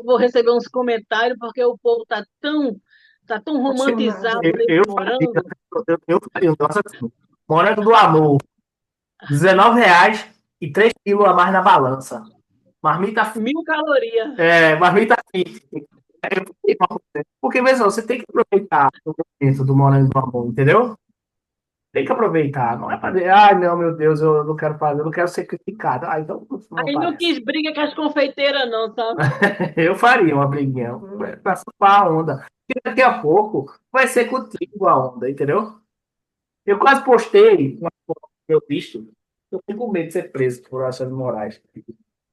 S4: vou receber uns comentários, porque o povo tá tão
S5: Apaixonado.
S4: romantizado nesse
S1: Eu faria,
S4: morango.
S1: eu faria um negócio assim. Morango do amor, R$ 19 e 3 quilos a mais na balança. Marmita,
S4: 1.000 calorias.
S1: marmita fit. Porque, mesmo, você tem que aproveitar o momento do morango do amor, entendeu? Tem que aproveitar. Não é para dizer, ai, não, meu Deus, eu não quero fazer, eu não quero ser criticado. Ah, então não
S4: Aí não
S1: aparece.
S4: quis briga com as confeiteiras, não, sabe?
S1: Eu faria uma briguinha para surfar a onda. Porque daqui a pouco vai ser contigo a onda, entendeu? Eu quase postei uma foto do meu visto. Eu fico com medo de ser preso por Alexandre de Moraes.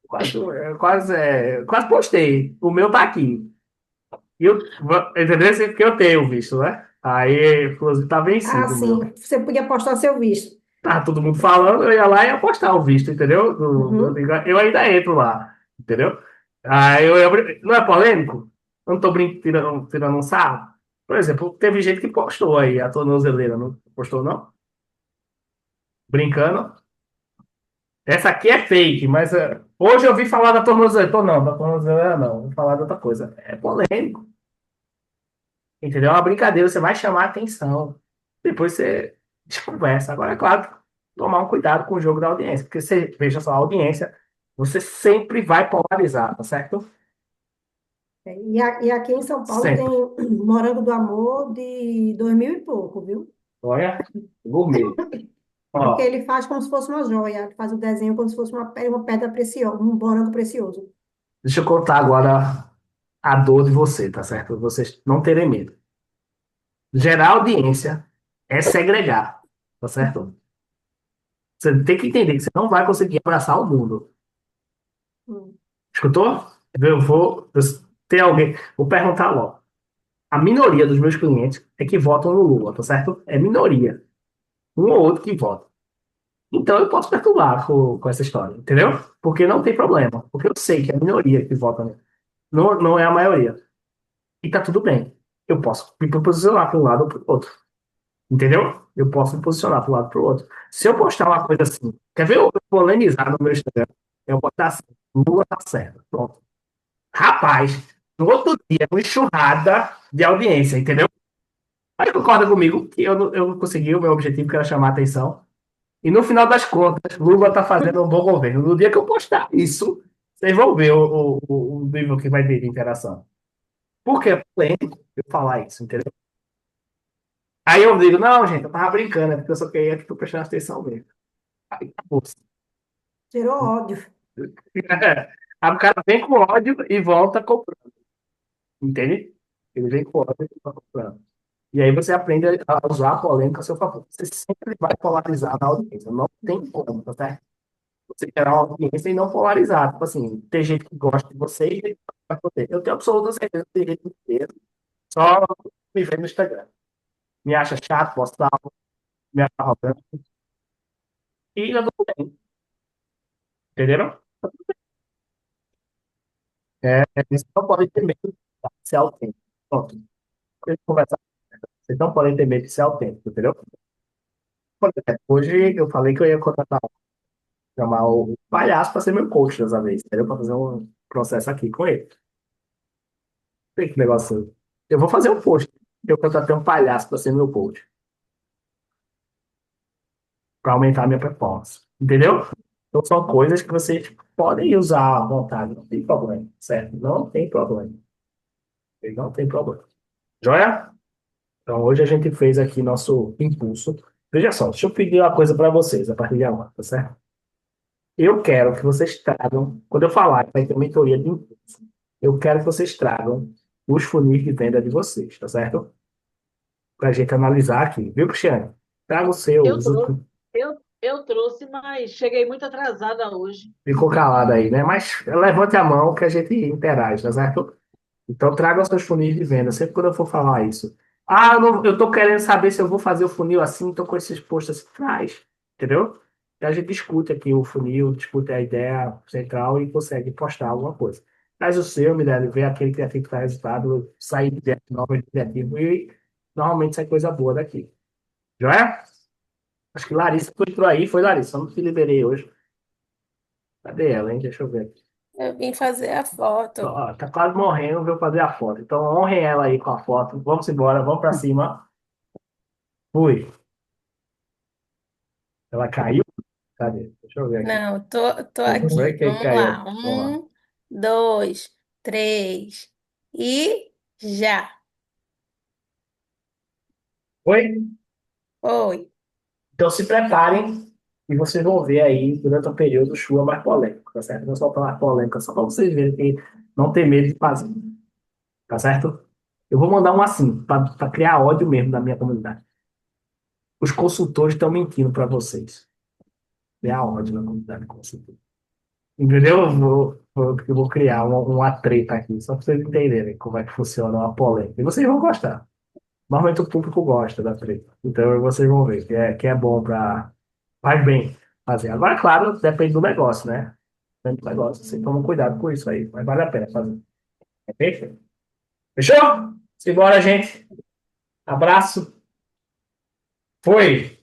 S1: Quase postei. O meu tá aqui. E eu, entendeu? Porque eu tenho visto, né? Aí, inclusive, tá
S5: Ah,
S1: vencido o
S5: sim,
S1: meu.
S5: você podia postar seu visto.
S1: Tá todo mundo falando, eu ia lá e ia postar o visto, entendeu?
S5: Uhum.
S1: Eu ainda entro lá, entendeu? Aí não é polêmico? Eu não tô tirando um sarro? Por exemplo, teve gente que postou aí a tornozeleira, não postou, não? Brincando. Essa aqui é fake, mas hoje eu vi falar da tornozeleira. Tô não, da tornozeleira não. Vou falar de outra coisa. É polêmico, entendeu? É uma brincadeira, você vai chamar a atenção. Depois você desconversa. Agora, é claro, tomar um cuidado com o jogo da audiência, porque você, veja só, a audiência, você sempre vai polarizar, tá certo?
S5: E aqui em São Paulo tem
S1: Sempre.
S5: morango do amor de 2.000 e pouco, viu?
S1: Olha, gourmet.
S5: Porque
S1: Ó,
S5: ele faz como se fosse uma joia, ele faz o desenho como se fosse uma pedra preciosa, um morango precioso.
S1: deixa eu contar agora a dor de você, tá certo? Vocês não terem medo. Gerar audiência é segregar, tá certo? Você tem que entender que você não vai conseguir abraçar o mundo.
S5: Hum.
S1: Escutou? Tem alguém, vou perguntar logo. A minoria dos meus clientes é que votam no Lula, tá certo? É minoria. Um ou outro que vota. Então eu posso perturbar com essa história, entendeu? Porque não tem problema. Porque eu sei que é a minoria que vota nele. Não, não é a maioria. E tá tudo bem. Eu posso me posicionar para um lado ou para o outro. Entendeu? Eu posso me posicionar para um lado ou para o outro. Se eu postar uma coisa assim, quer ver eu polemizar no meu Instagram? Eu botar assim, Lula tá certo. Pronto. Rapaz, no outro dia, uma enxurrada de audiência, entendeu? Aí concorda comigo que eu não consegui o meu objetivo, que era chamar a atenção. E no final das contas, Lula está fazendo um bom governo. No dia que eu postar isso, vocês vão ver o nível que vai ter de interação. Por que é polêmico eu falar isso, entendeu? Aí eu digo, não, gente, eu tava brincando, é porque eu só queria que tu prestasse atenção mesmo. Aí, acabou.
S5: Gerou ódio.
S1: Aí o cara vem com ódio e volta comprando, entende? Ele vem com ódio e volta comprando. E aí você aprende a usar a polêmica a seu favor. Você sempre vai polarizar na audiência. Não tem como, tá certo? Você gerar uma audiência e não polarizar. Tipo assim, tem gente que gosta de você e gente que não gosta de você. Eu tenho absoluta certeza que tem gente inteira só me vê no Instagram. Me acha chato, postal, me acha arrogante. E eu não tenho. Entenderam? Vocês não podem ter medo de ser autêntico. Pronto. Deixa eu conversar. Vocês não podem ter medo de ser autêntico, entendeu? Por exemplo, hoje eu falei que eu ia contratar, chamar o palhaço para ser meu coach dessa vez, entendeu? Para fazer um processo aqui com ele. Tem que negócio. Eu vou fazer um post. Eu contratei um palhaço para ser meu coach, para aumentar a minha performance. Entendeu? Então são coisas que vocês podem usar à vontade, não tem problema, certo? Não tem problema. Não tem problema. Joia? Então hoje a gente fez aqui nosso impulso. Veja só, deixa eu pedir uma coisa para vocês a partir de agora, tá certo? Eu quero que vocês tragam, quando eu falar que vai ter mentoria de impulso, eu quero que vocês tragam os funis de venda de vocês, tá certo? Para a gente analisar aqui, viu, Cristiane? Traga o seu,
S4: Eu trouxe, eu trouxe, mas cheguei muito atrasada hoje.
S1: ficou calado aí, né? Mas levante a mão que a gente interage, tá certo? Então traga os seus funis de venda, sempre quando eu for falar isso. Ah, eu tô querendo saber se eu vou fazer o funil assim, tô com esses postos assim, traz, entendeu? E a gente discute aqui o funil, discute a ideia central e consegue postar alguma coisa. faz o seu, Mirelle, vê aquele criativo que dá resultado, sair de novo de criativo e normalmente sai coisa boa daqui. Joia? Acho que Larissa entrou aí, foi Larissa, eu não te liberei hoje. Cadê ela, hein? Deixa eu ver aqui.
S8: Eu vim fazer a foto.
S1: Ó, tá quase morrendo, vou fazer a foto. Então honrem ela aí com a foto. Vamos embora, vamos pra cima. Fui. Ela caiu? Cadê? Deixa eu ver aqui.
S8: Não, tô
S1: Vamos ver
S8: aqui.
S1: quem
S8: Vamos
S1: caiu.
S8: lá.
S1: Vamos lá.
S8: 2, 3 e já.
S1: Oi?
S8: Foi.
S1: Então se preparem e vocês vão ver aí durante o período chuva mais polêmico, tá certo? Não só para mais polêmica, só para vocês verem que não tem medo de fazer, tá certo? Eu vou mandar um assim, para criar ódio mesmo na minha comunidade. Os consultores estão mentindo para vocês. Criar ódio na comunidade consultor. Entendeu? Eu vou criar uma treta aqui, só para vocês entenderem como é que funciona uma polêmica. E vocês vão gostar. Normalmente o público gosta da treta. Então vocês vão ver que é bom para. Faz bem fazer. Agora, claro, depende do negócio, né? Depende do negócio. Você toma cuidado com isso aí. Mas vale a pena fazer. Ok? Fechou? Simbora, gente. Abraço. Foi.